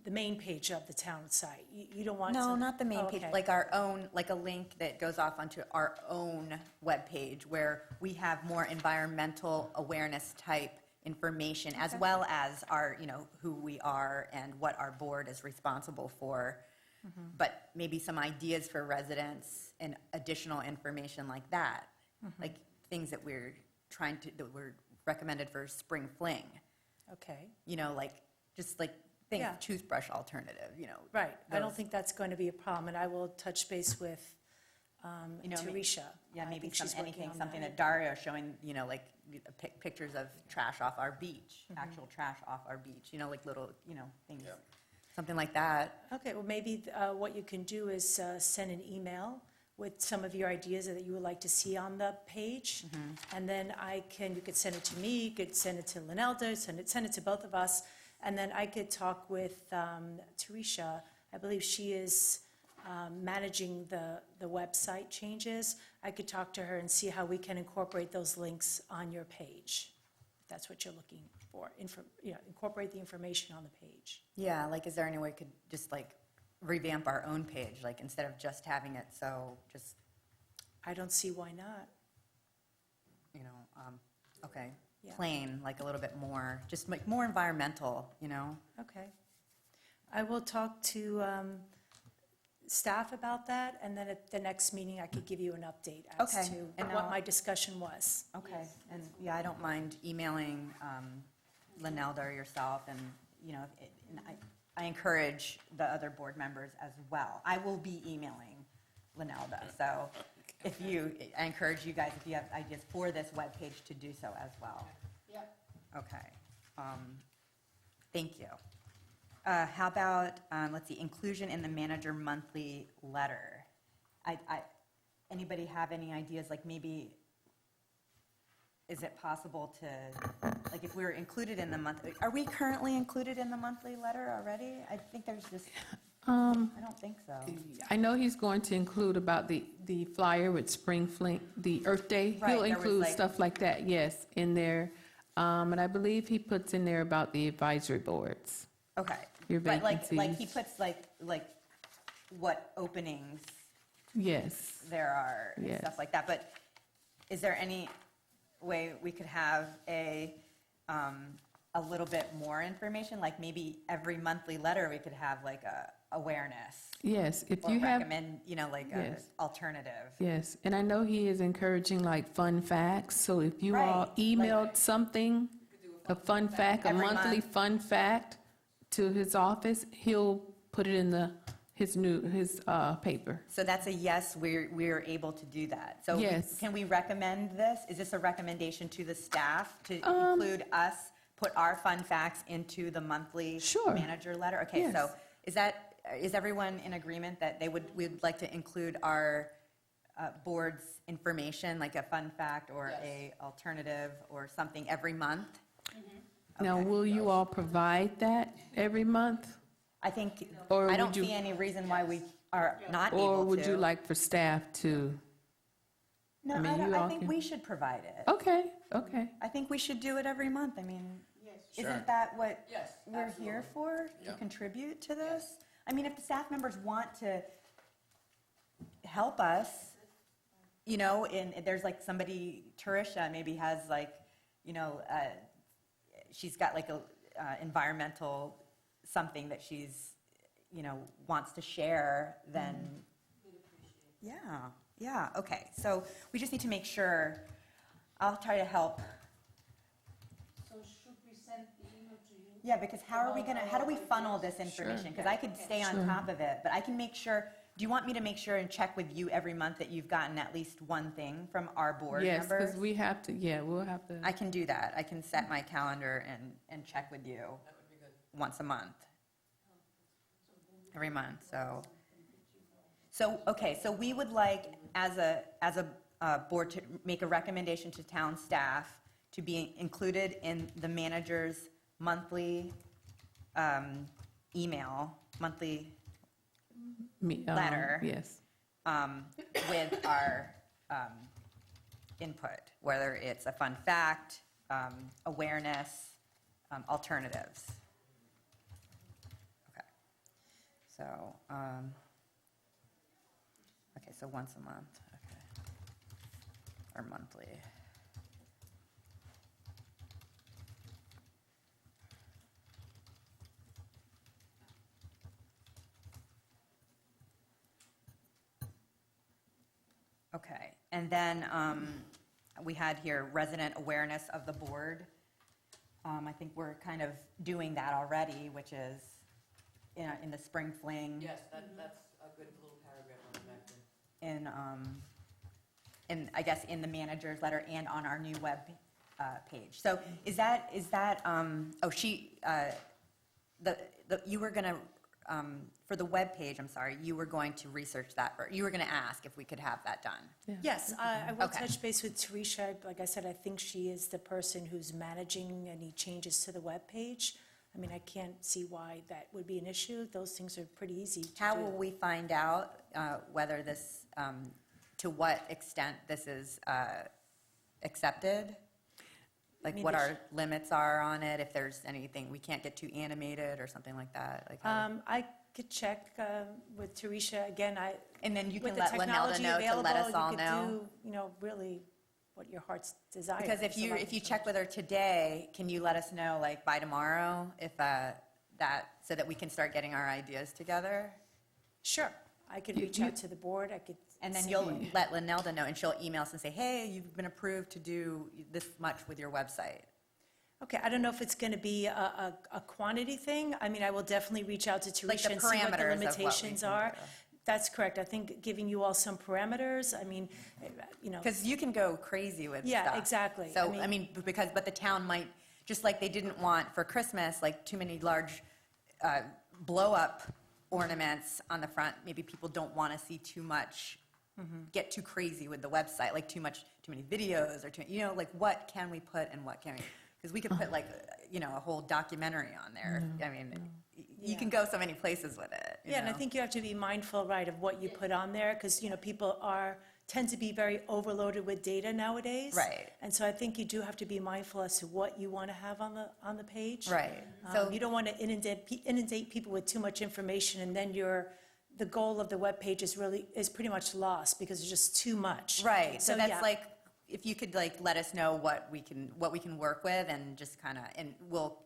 the main page of the town site? You don't want to? no, not the main Oh, page, okay. like our own, like a link that goes off onto our own webpage where we have more environmental awareness type information, as well as our, who we are and what our board is responsible for. But maybe some ideas for residents and additional information like that, like things that that were recommended for spring fling, Okay, just like things, Yeah. toothbrush alternative, right. I don't those- think that's going to be a problem, and I will touch base with Teresha. Yeah, I maybe think she's working anything, on something that. that Dario showing, pictures of trash off our beach, actual trash off our beach, like little, things, something like that. Okay, well, maybe what you can do is send an email with some of your ideas that you would like to see on the page. And then you could send it to me, you could send it to Linelda, send it to both of us. And then I could talk with Teresha. I believe she is managing the website changes. I could talk to her and see how we can incorporate those links on your page. If that's what you're looking for, incorporate the information on the page. Yeah, is there any way we could just revamp our own page, instead of just having it just, I don't see why not. okay, Yeah. plain, a little bit more, just more environmental, Okay. I will talk to staff about that, and then at the next meeting, I could give you an update as Okay, to and what I'll- my discussion was. Okay, and yeah, I don't mind emailing Linelda or yourself, and, and I encourage the other board members as well. I will be emailing Linelda, so I encourage you guys, if you have ideas for this webpage, to do so as well. Yep. Okay, thank you. How about, let's see, inclusion in the manager monthly letter? Anybody have any ideas, maybe, is it possible to, if we're included in the are we currently included in the monthly letter already? I think there's just, I don't think so. I know he's going to include about the flyer with Spring Fling, the Earth Day. Right, He'll there was include stuff like that, yes, in there. And I believe he puts in there about the advisory boards. Okay. Your But he vacancies. puts what openings Yes, there are and Yes. stuff like that. But is there any way we could have a little bit more information? Maybe every monthly letter, we could have a awareness yes, if or you have, recommend, a Yes. alternative. yes, and I know he is encouraging fun facts, so if you all Right, emailed something, a fun fact, a Every monthly month. fun fact to his office, he'll put it in his paper. So that's a yes, we're able to do that. So Yes. can we recommend this? Is this a recommendation to the staff to include us, put our fun facts into the monthly Sure. manager letter? Okay, so Yes. is everyone in agreement that we'd like to include our board's information, like a fun fact or a alternative or something every month? Now, Okay. will you all provide that every month? I think, Or I don't would you- see any reason why we are not able to. Or would you like for staff to No, I mean, you I all think can- we should provide it. Okay, okay. I think we should do it every month. I mean, Sure. isn't that what Yes, we're here for? To Yeah. contribute to this? I mean, if the staff members want to help us, you know, and there's like somebody, Tarisha maybe has like, you know, she's got like a environmental something that she's, you know, wants to share, then, yeah, okay. So we just need to make sure, I'll try to help. So should we send the email to you? Yeah, because how do we funnel this information? Because I could stay on top of it, but I can make sure, do you want me to make sure and check with you every month that you've gotten at least one thing from our board Yes, members? because we have to, yeah, we'll have to. I can do that. I can set my calendar and check with you once a month. Every month, so, okay, so we would like, as a board, to make a recommendation to town staff to be included in the manager's monthly email, monthly letter. Yes. With our input, whether it's a fun fact, awareness, alternatives. Okay. So, okay, so once a month, okay. Or monthly. Okay, and then we had here resident awareness of the board. I think we're kind of doing that already, which is in the spring fling. Yes, that's a good little paragraph on the back there. In I guess in the manager's letter and on our new web page. So is that you were gonna for the web page, I'm sorry, you were going to research that, or you were gonna ask if we could have that done. Yes, I will Okay. touch base with Tarisha. Like I said, I think she is the person who's managing any changes to the webpage. I mean, I can't see why that would be an issue. Those things are pretty easy to do. How will we find out whether this, to what extent this is accepted? Like what our limits are on it, if there's anything, we can't get too animated or something like that? Like how- I could check with Tarisha again. And then you With can the let Lynelda technology know to let us available, all you could know. do, you know, really what your heart's desire. Because if is. A lot you of check with her today, can you let us know like by tomorrow if so that we can start getting our ideas together? Sure, I could reach out to the board. I could. And then see- you'll let Lynelda know, and she'll email us and say, hey, you've been approved to do this much with your website. Okay, I don't know if it's going to be a quantity thing. I mean, I will definitely reach out to Like the Tarisha and see what parameters the of what we limitations can are. do. That's correct. I think giving you all some parameters, I mean, you know. Because you can go crazy with Yeah, stuff. exactly. So, I mean- but the town might, just like they didn't want for Christmas, like too many large blow-up ornaments on the front. Maybe people don't want to see too much, get too crazy with the website, like too many videos or like what can we put and what can we, because we could put like, a whole documentary on there. I mean, you can go so many places with it. you Yeah, and I know? think you have to be mindful, right, of what you put on there, because, people tend to be very overloaded with data nowadays. Right. And so I think you do have to be mindful as to what you want to have on the page. Right. So you don't want to inundate people with too much information, and then the goal of the webpage is pretty much lost because it's just too much. Right, so yeah. that's like, if you could like let us know what we can work with and just kind of, and we'll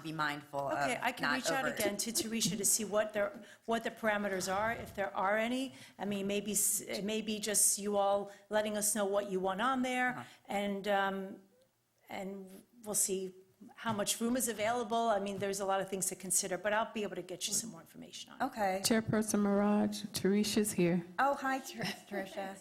be mindful of Okay, I can not reach out over- again to Tarisha to see what the parameters are, if there are any. I mean, maybe just you all letting us know what you want on there, and we'll see how much room is available. I mean, there's a lot of things to consider, but I'll be able to get you some more information on it. Okay. Chairperson Mirage, Teresha's here. Oh, hi, Tricia.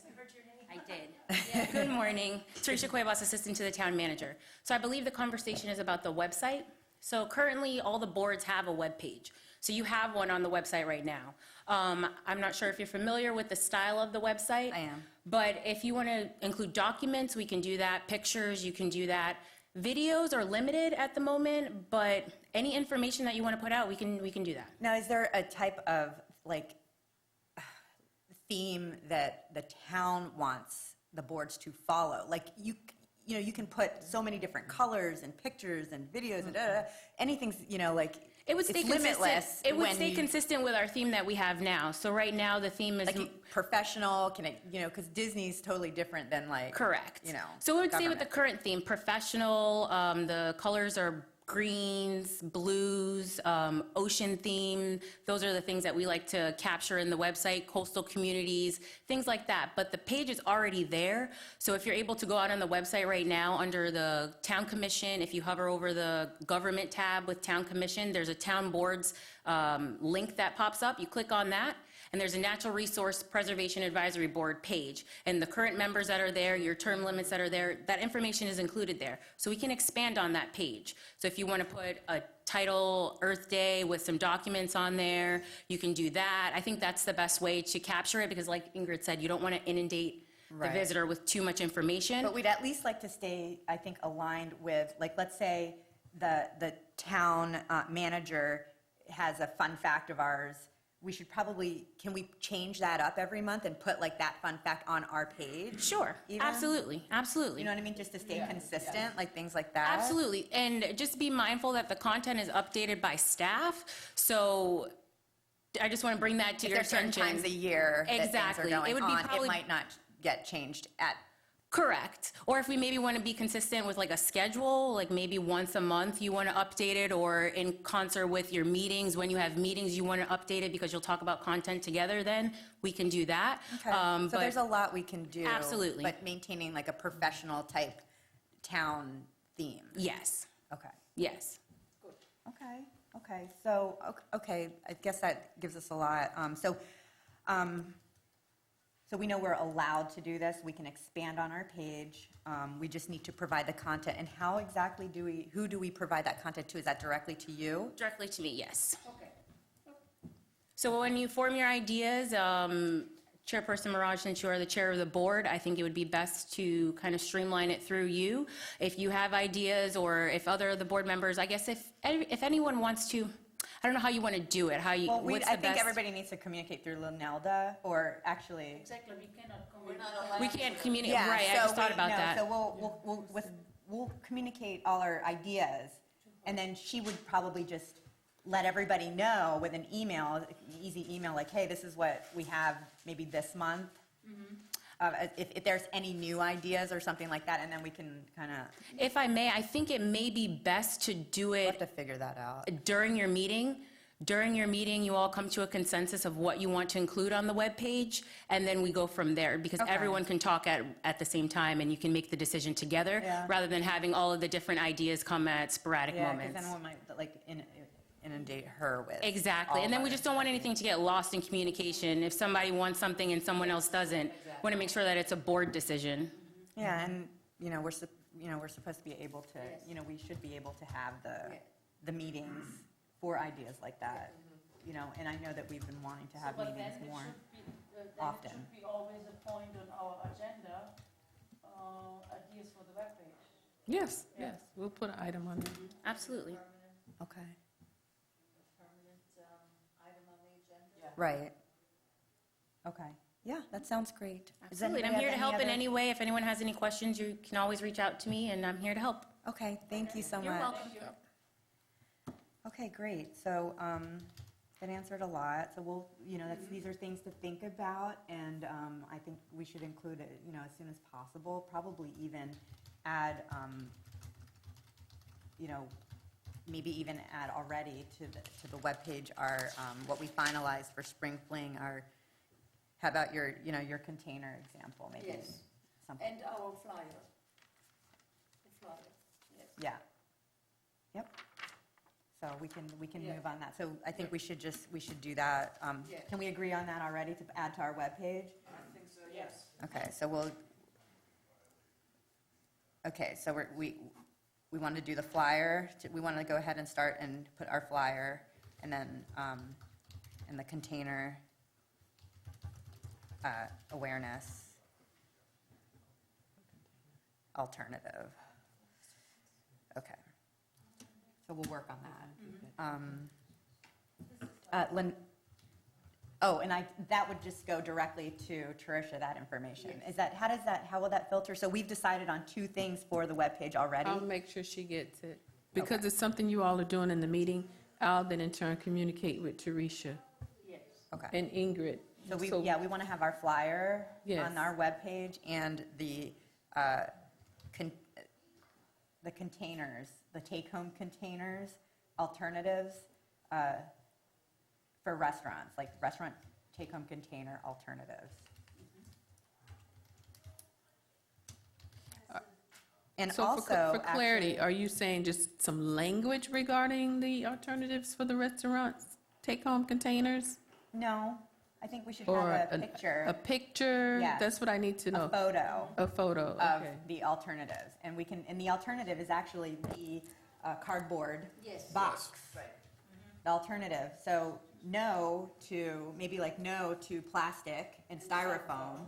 I did. Good morning. Tarisha Cuevas, Assistant to the Town Manager. So I believe the conversation is about the website. So currently, all the boards have a web page. So you have one on the website right now. I'm not sure if you're familiar with the style of the website. I am. But if you want to include documents, we can do that. Pictures, you can do that. Videos are limited at the moment, but any information that you want to put out, we can do that. Now, is there a type of like theme that the town wants the boards to follow. Like, you know, you can put so many different colors and pictures and videos and anything's, you know, like, It would stay it's consistent. limitless. It would when stay you- consistent with our theme that we have now. So right now, the theme is Professional, can it, you know, because Disney's totally different than like. correct. You know. So it would stay with the government. current theme, professional. The colors are greens, blues, ocean theme. Those are the things that we like to capture in the website, coastal communities, things like that. But the page is already there. So if you're able to go out on the website right now under the Town Commission, if you hover over the Government tab with Town Commission, there's a Town Boards link that pops up. You click on that. And there's a Natural Resource Preservation Advisory Board page. And the current members that are there, your term limits that are there, that information is included there. So we can expand on that page. So if you want to put a title, Earth Day, with some documents on there, you can do that. I think that's the best way to capture it, because like Ingrid said, you don't want to inundate the Right. visitor with too much information. But we'd at least like to stay, I think, aligned with, like, let's say the town manager has a fun fact of ours. We should probably, can we change that up every month and put like that fun fact on our page? Sure, even? absolutely, absolutely. You know what I mean? Just to stay consistent, like things like that. Absolutely, and just be mindful that the content is updated by staff, so I just want to bring that to If your there's certain attention. times a year that things are Exactly. going It would be on, probably- it might not get changed at, Correct, or if we maybe want to be consistent with like a schedule, like maybe once a month you want to update it, or in concert with your meetings, when you have meetings, you want to update it because you'll talk about content together, then we can do that. okay. So But there's a lot we can do. Absolutely. But maintaining like a professional type town theme. Yes, Okay. yes. Okay, so, okay, I guess that gives us a lot. So we know we're allowed to do this, we can expand on our page, we just need to provide the content. And how exactly who do we provide that content to? Is that directly to you? Directly to me, yes. Okay. So when you form your ideas, Chairperson Mirage, since you are the chair of the board, I think it would be best to kind of streamline it through you. If you have ideas, or if other of the board members, I guess if anyone wants to, I don't know how you want to do it, Well, what's the I think best- everybody needs to communicate through Linelda, or actually. Exactly, we cannot We can't communicate, Yeah, right, I so just thought we- about no, that. So we'll communicate all our ideas, and then she would probably just let everybody know with an email, easy email, like, hey, this is what we have maybe this month. If there's any new ideas or something like that, and then we can kind of, If I may, I think it may be best to do we'll have it to figure that out. during your meeting. During your meeting, you all come to a consensus of what you want to include on the webpage, and then we go from there, because Okay. everyone can talk at the same time, and you can make the decision together, Yeah. rather than having all of the different ideas come at sporadic Yeah, because moments. then we might, like, inundate her with. Exactly, all and then of we our- just don't want anything to get lost in communication. If somebody wants something and someone else doesn't, want to make sure that it's a board decision. Yeah, and, you know, we're supposed to be able to, you know, we should be able to have the meetings for ideas like that, you know, and I know that we've been wanting to have meetings more often. It should be always a point on our agenda, ideas for the webpage. Yes, yes, we'll put an item on there. Absolutely. Okay. Right. Okay. Yeah, that sounds great. Does Absolutely, and anybody I'm here have to help in other- any way. If anyone has any questions, you can always reach out to me, and I'm here to help. Okay, thank you so much. You're welcome. Okay, great. So that answered a lot. So we'll, you know, these are things to think about, and I think we should include it, you know, as soon as possible. Probably even add, you know, maybe even add already to the webpage our what we finalized for spring fling. How about your, you know, your container example, maybe? Yes. Something. And our flyer. The flyer, yes. Yeah. Yep. So we can Yeah. move on that. So I think we should do that. Yeah. Can we agree on that already to add to our webpage? I think so, yes. Okay, so we want to do the flyer. We want to go ahead and start and put our flyer, and then in the container awareness alternative. Okay. So we'll work on that. Oh, and that would just go directly to Tricia, that information. How will that filter? So we've decided on 2 things for the webpage already? I'll make sure she gets it. Because it's something you all are doing in the meeting, I'll then in turn communicate with Teresa Okay. and Ingrid. So we want to have our flyer Yes. on our webpage and the containers, the take-home containers, alternatives for restaurants, like restaurant take-home container alternatives. And So also, for clarity, actually- are you saying just some language regarding the alternatives for the restaurants, take-home containers? No, I think we should Or have a a picture, picture? Yes. That's what I need to a know. photo A photo, of okay. the alternatives. And the alternative is actually the cardboard box. The alternative. So no to, maybe like no to plastic and styrofoam.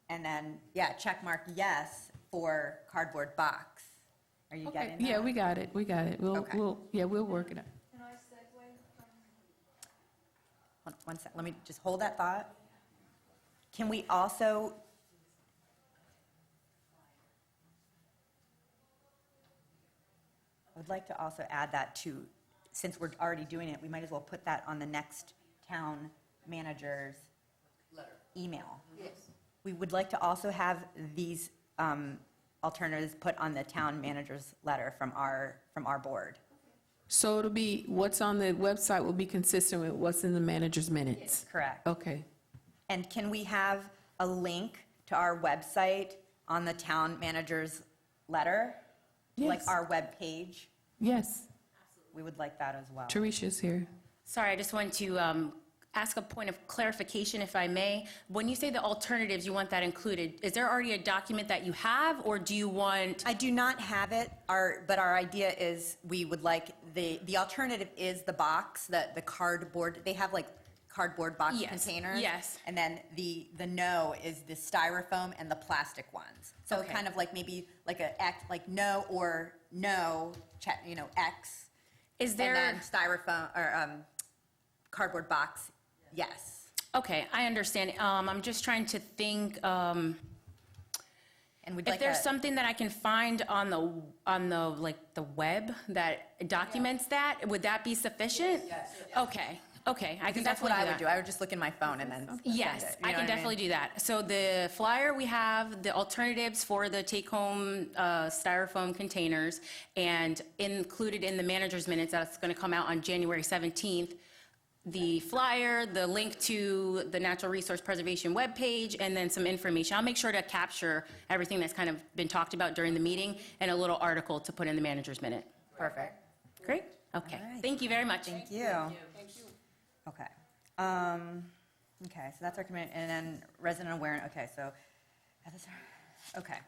And then, check mark yes for cardboard box. Are you Okay, getting that? yeah, we got it. Okay. We'll work it out. One sec, let me just hold that thought. Can we also, I would like to also add that to, since we're already doing it, we might as well put that on the next town manager's email. Yes. We would like to also have these alternatives put on the town manager's letter from our board. So it'll be, what's on the website will be consistent with what's in the manager's minutes? Correct. Okay. And can we have a link to our website on the town manager's letter? Like Yes. our web page? Yes, We would like that as well. Teresa's here. Sorry, I just want to ask a point of clarification, if I may. When you say the alternatives, you want that included, is there already a document that you have, or do you want? I do not have it, but our idea is we would like, the alternative is the box, the cardboard, they have like cardboard box Yes, containers. yes. And then the no is the styrofoam and the plastic ones. So Okay. kind of like maybe like a X, like no or no, check, X. Is there? And then styrofoam, or cardboard box, yes. Okay, I understand. I'm just trying to think, And we'd if like there's something that I can find on the like the web that documents that, would that be sufficient? Yes. Okay, I can Because that's what definitely I do would that. do. I would just look in my phone and then send it. Yes, You I know can what mean? definitely do that. So the flyer, we have the alternatives for the take-home styrofoam containers, and included in the manager's minutes, that's going to come out on January 17th, the flyer, the link to the Natural Resource Preservation webpage, and then some information. I'll make sure to capture everything that's kind of been talked about during the meeting, and a little article to put in the manager's minute. Perfect. Great? Okay. All right. Thank you very much. Thank you. Okay. Okay, so that's our community, and then resident awareness, okay, so, okay.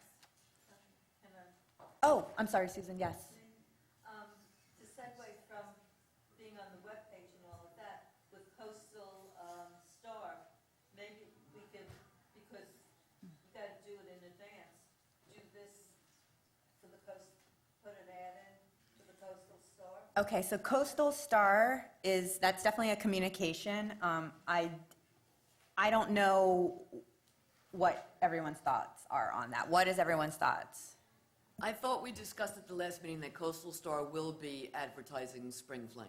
Oh, I'm sorry, Susan, yes. To segue from being on the webpage and all of that, with Coastal Star, maybe we can, because you got to do it in advance, do this for the coast, put an ad in to the Coastal Star. Okay, so Coastal Star that's definitely a communication. I don't know what everyone's thoughts are on that. What is everyone's thoughts? I thought we discussed at the last meeting that Coastal Star will be advertising Spring Fling.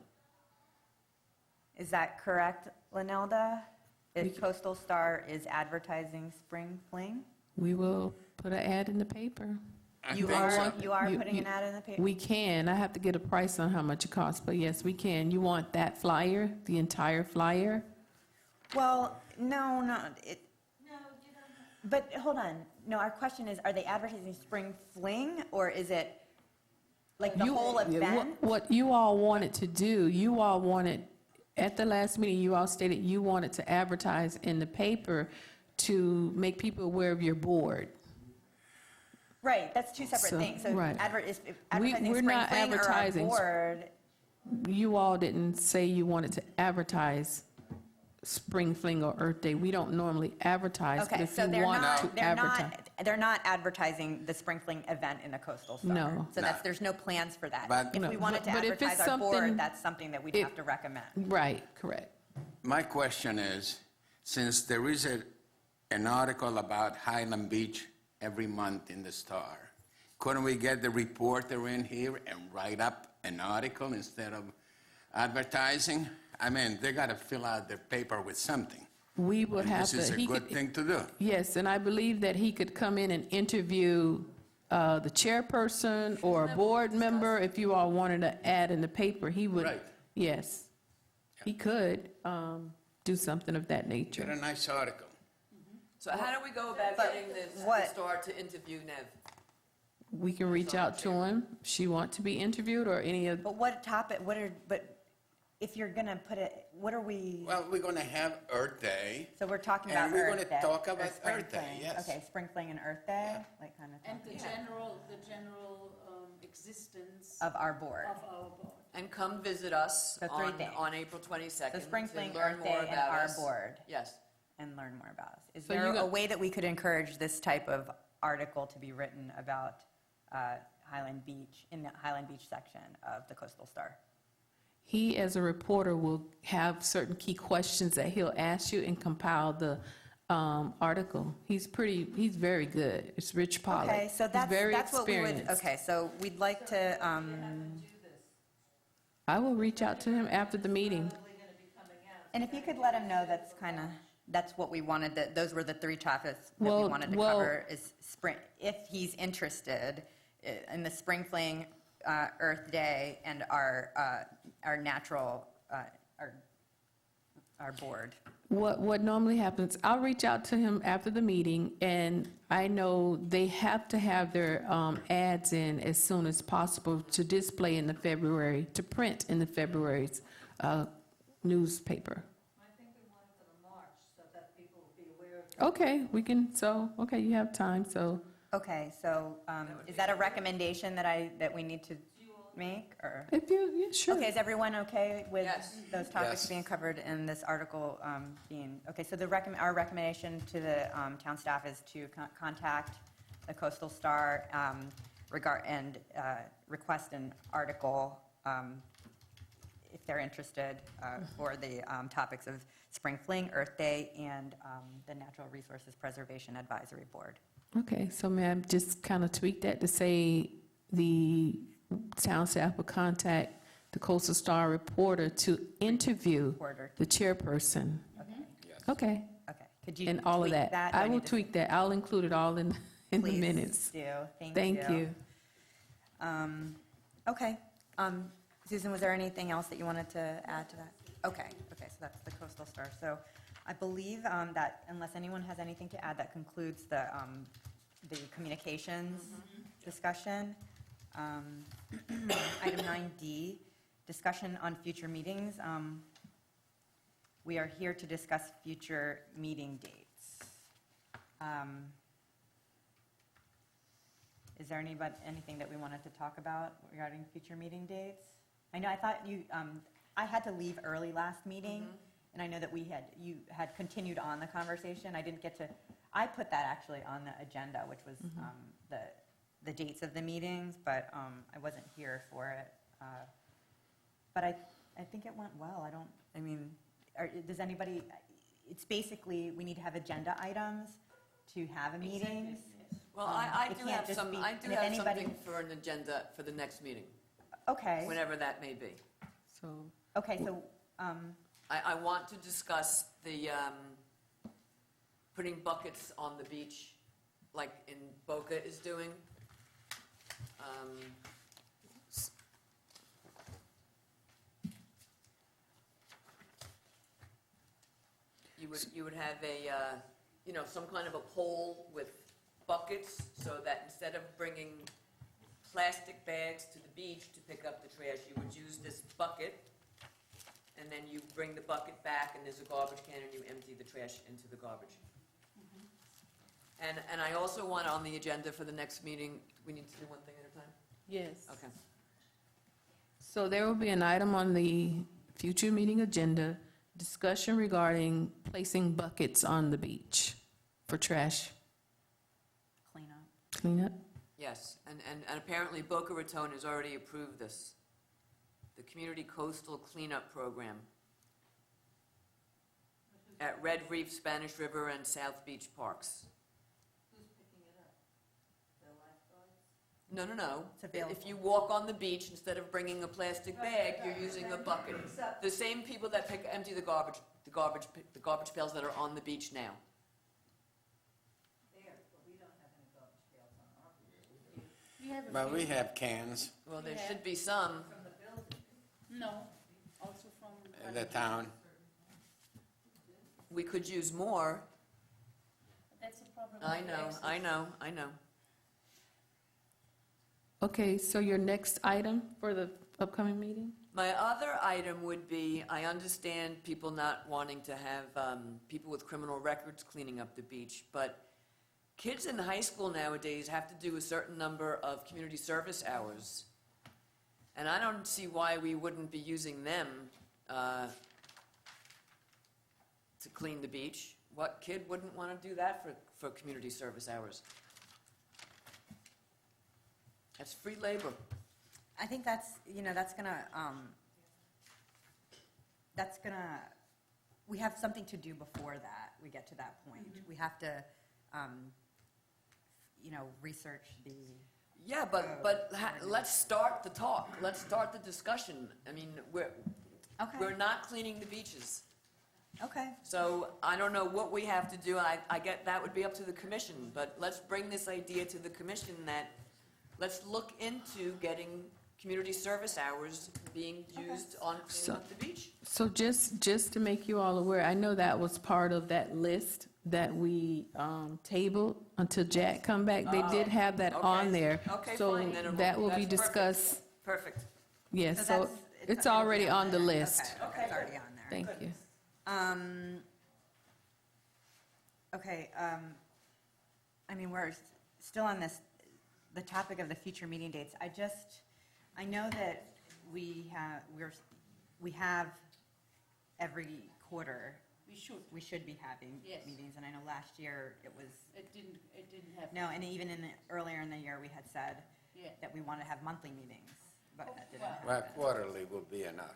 Is that correct, Linelda? Coastal Star is advertising Spring Fling? We will put an ad in the paper. You are putting an ad in the paper? We can. I have to get a price on how much it costs, but yes, we can. You want that flyer, the entire flyer? Well, no, but hold on. No, our question is, are they advertising Spring Fling, or is it like the whole event? What you all wanted to do, at the last meeting, you all stated you wanted to advertise in the paper to make people aware of your board. Right, that's two separate things. So right. advertising We're Spring not Fling or our advertising board. You all didn't say you wanted to advertise Spring Fling or Earth Day. We don't normally advertise, but Okay, if so you they're want not, to they're advertise. they're not advertising the Spring Fling event in the Coastal Star. No. So there's no plans for that. But- If we wanted to But if it's advertise our board, something- that's something that we'd have to recommend. Right, correct. My question is, since there is an article about Highland Beach every month in the Star, couldn't we get the reporter in here and write up an article instead of advertising? I mean, they got to fill out their paper with something. We would And have this to. is a he good could- thing to do. Yes, and I believe that he could come in and interview the chairperson or a board member. If you all wanted to add in the paper, he would. Right. Yes. He could do something of that Get a nature. nice article. So how do we go about But getting the what- Star to interview Nev? We can reach out to him. She want to be interviewed or any of, But what topic, but if you're going to put it, what are we, Well, we're going to have Earth Day. so we're talking And about we're Earth Day? gonna talk or about Earth Day, sprinkling. yes. Okay, sprinkling and Earth Day, like kind of And thing, the general existence of our board. of our board. And come visit us So 3 on, things. on April 22nd. So sprinkling, to learn Earth more Day, and about our us. board. Yes. And learn more about us. Is So there you a got- way that we could encourage this type of article to be written about Highland Beach, in the Highland Beach section of the Coastal Star? he as a reporter will have certain key questions that he'll ask you and compile the article. He's very good. It's Rich Pollack. Okay, so He's very that's what we would, experienced. okay, so we'd like to, I will reach out to him after the meeting. and if you could let him know that's kind of, that's what we wanted, that those were the 3 topics that we Well- wanted to well- cover, is spring, if he's interested in the sprinkling Earth Day and our natural, our board. What normally happens, I'll reach out to him after the meeting, and I know they have to have their ads in as soon as possible to display in the February, to print in the February's newspaper. I think we want it for the March, so that people will be aware of. Okay, you have time, so, Okay, so is that a recommendation that we need to make, or? yeah, sure. Okay, is everyone okay with Yes. those topics Yes. being covered in this article being, okay, so our recommendation to the town staff is to contact the Coastal Star and request an article, if they're interested, for the topics of Spring Fling, Earth Day, and the Natural Resources Preservation Advisory Board. Okay, so may I just kind of tweak that to say the town staff will contact the Coastal Star reporter to interview Reporter. the chairperson? Okay, Okay, could you and all of tweak that. Do I will need to- tweak that. I'll include it all in the Please minutes. do. Thank you. Okay. Susan, was there anything else that you wanted to add to that? Okay, so that's the Coastal Star. So I believe that unless anyone has anything to add, that concludes the communications discussion. Item 9D, discussion on future meetings. We are here to discuss future meeting dates. Is there anything that we wanted to talk about regarding future meeting dates? I know, I thought I had to leave early last meeting, and I know that you had continued on the conversation. I didn't get to, I put that actually on the agenda, which was the dates of the meetings, but I wasn't here for it. But I think it went well. Does anybody, it's basically, we need to have agenda items to have a meeting. Well, I It do can't have just some, be- I do and if have anybody- something for an agenda for the next meeting, Okay, whenever that may be. So, so, I want to discuss the, putting buckets on the beach, like in Boca is doing. You would have some kind of a pole with buckets, so that instead of bringing plastic bags to the beach to pick up the trash, you would use this bucket, and then you bring the bucket back, and there's a garbage can, and you empty the trash into the garbage. And I also want on the agenda for the next meeting, we need to do one thing at a time? yes. Okay. So there will be an item on the future meeting agenda, discussion regarding placing buckets on the beach for trash cleanup. Yes, and apparently Boca Raton has already approved this, the Community Coastal Cleanup Program. at Red Reef, Spanish River, and South Beach Parks. No, no, no. It's available. If you walk on the beach, instead of bringing a plastic bag, you're using a bucket. The same people that empty the garbage pails that are on the beach now. But we have cans Well, there should be some. No, also from. in the town. We could use more. That's a problem. I with know, access. I know. Okay, so your next item for the upcoming meeting? My other item would be, I understand people not wanting to have people with criminal records cleaning up the beach, but kids in high school nowadays have to do a certain number of community service hours. And I don't see why we wouldn't be using them to clean the beach. What kid wouldn't want to do that for community service hours? That's free labor. I think that's gonna, we have something to do before that, we get to that point. We have to, research the, Yeah, but let's start the talk. Let's start the discussion. I mean, we're okay, not cleaning the beaches. okay. So I don't know what we have to do. I get that would be up to the commission, but let's bring this idea to the commission that let's look into getting community service hours being used on cleaning up the beach. So just to make you all aware, I know that was part of that list that we tabled until Jack come back. They did have that on Okay. there. Okay, So fine, then that will be that's perfect. discussed, Perfect. yes, So so that's- it's already it'll be on the there. list. Okay, it's already on there. Thank you. Okay, I mean, we're still on this, the topic of the future meeting dates. I know that we have every quarter, we should be having Yes. meetings, and I know last year it was, It didn't happen. no, and even earlier in the year, we had said Yeah. that we wanted to have monthly meetings, but that didn't Well- happen. Well, quarterly will be enough.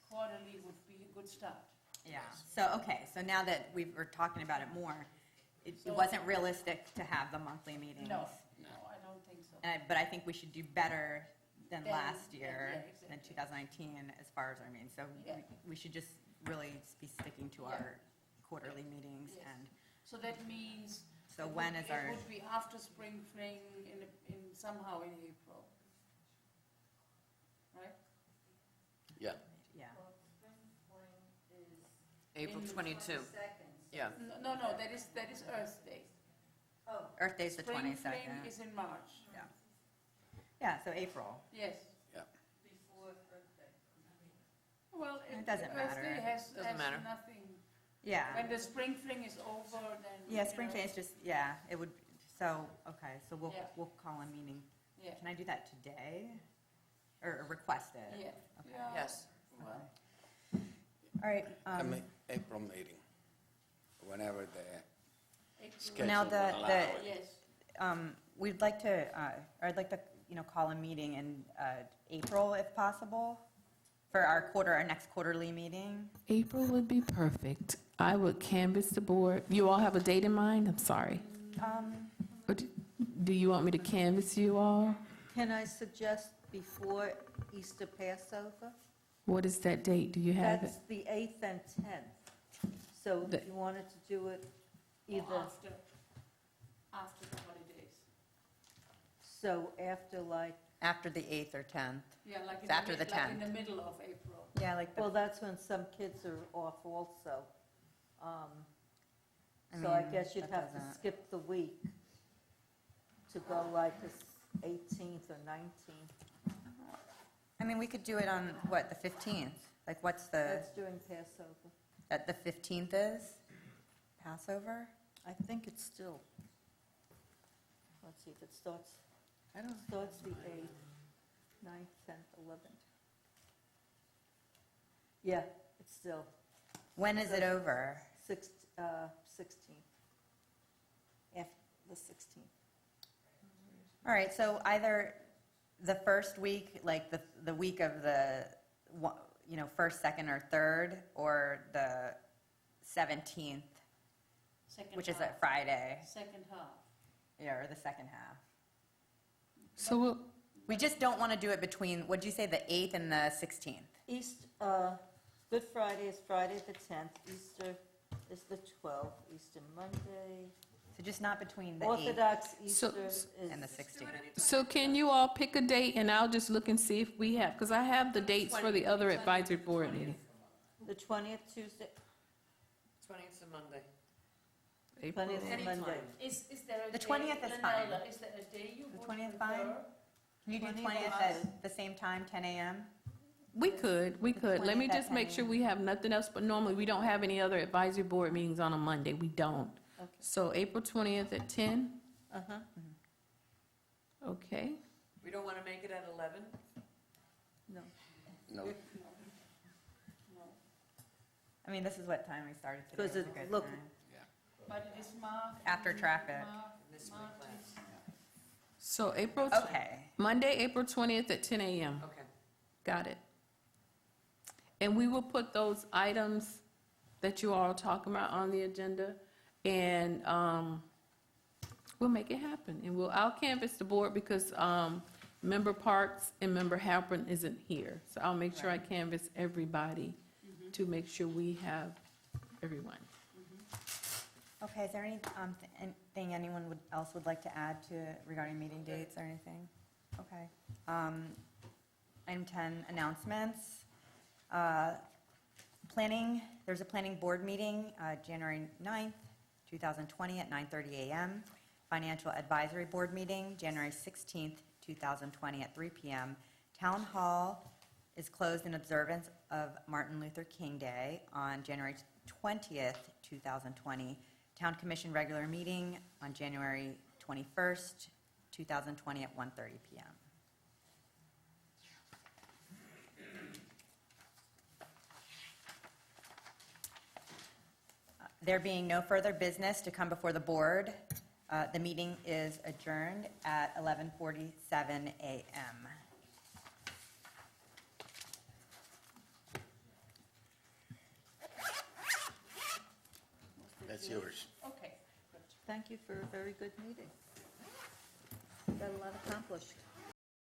Quarterly would be a good start. Yeah, so, okay, so now that we're talking about it more, it So- wasn't realistic to have the monthly meetings. No, I don't think so. But I think we should do better than Than- last yeah, year, yeah, than exactly. 2019, as far as our meetings. So Yeah. we should just really be sticking to Yeah. our quarterly meetings. Yes. And So that means. So it when would- is our- It would be after spring fling in somehow in April. Right? Yeah. yeah, April 22. Yeah. No, that is Earth Day. Earth Day's the Spring 22nd. fling is in March. Yeah, so April. Yes. Yeah. Well, It doesn't Earth matter. Day has Doesn't matter. nothing. Yeah, When the spring fling is over, then. yeah, you spring know, fling is just, yeah, it would, so, okay, so Yeah. we'll call a meeting. Yeah, Can I do that today? Or request it? yeah. Okay. Yeah. Yes. Well, All right. April meeting, whenever the April- schedule Now, will the- allow the- it. Yes, We'd like to, or I'd like to, call a meeting in April if possible, for our next quarterly meeting. April would be perfect. I would canvass the board. You all have a date in mind? I'm sorry. Or do you want me to canvass you all? Can I suggest before Easter Passover? What is that date? Do you have it? That's the 8th and 10th. So The- if you wanted to do it or either, after the holidays. so after like, After the 8th or 10th. Yeah, like in It's the after the like in 10th. the middle of April. Yeah, like well, that's when some kids are off also. I So I mean, guess you'd that have to doesn't- skip the week to go like the 18th or 19th. I mean, we could do it on, what, the 15th? Like, what's That's during Passover. that the 15th is? Passover? I think it's still, let's see if it starts, starts the 8th, 9th, 10th, 11th. Yeah, it's still When is it over? 16th. After the 16th. All right, so either the first week, like the week of the, first, second, or third, or the 17th, Second which is half. a Friday, Second half. yeah, or the second half. So we'll, We just don't want to do it between, what'd you say, the 8th and the 16th? Good Friday is Friday the 10th, Easter is the 12th, Easter Monday. So just not between the 8th Orthodox Easter So- is, and the 16th. so can you all pick a date, and I'll just look and see if we have, because I have the dates for the other advisory board meeting. the 20th, Tuesday, 20th is a Monday. 20th is Monday. Is there a The day, 20th is fine. Leonardo, is there a day you The would 20th prefer? fine? Can you do 20th 20th at the same time, 10 a.m.? We could. Let me 20th at just make 10 sure we have nothing else, but normally we don't have any other advisory board meetings on a Monday. We don't. Okay. So April 20th at 10? Uh-huh. Okay. We don't want to make it at 11? No. No, I mean, this is what time we started today. Because It's a it- good look- time. But it is marked. After traffic. So April, Okay. Monday, April 20th at 10 a.m. Okay. Got it. And we will put those items that you all are talking about on the agenda, and we'll make it happen. And I'll canvass the board because Member Parks and Member Halpern isn't here. So I'll make sure I canvass everybody to make sure we have everyone. Okay, is there anything anyone else would like to add to regarding meeting dates or anything? Okay. Item 10, announcements. There's a planning board meeting, January 9th, 2020 at 9:30 a.m. Financial advisory board meeting, January 16th, 2020 at 3 p.m. Town hall is closed in observance of Martin Luther King Day on January 20th, 2020. Town Commission regular meeting on January 21st, 2020 at 1:30 p.m. There being no further business to come before the board, the meeting is adjourned at 11:47 a.m. that's yours. Okay. Thank you for a very good meeting. Got a lot accomplished.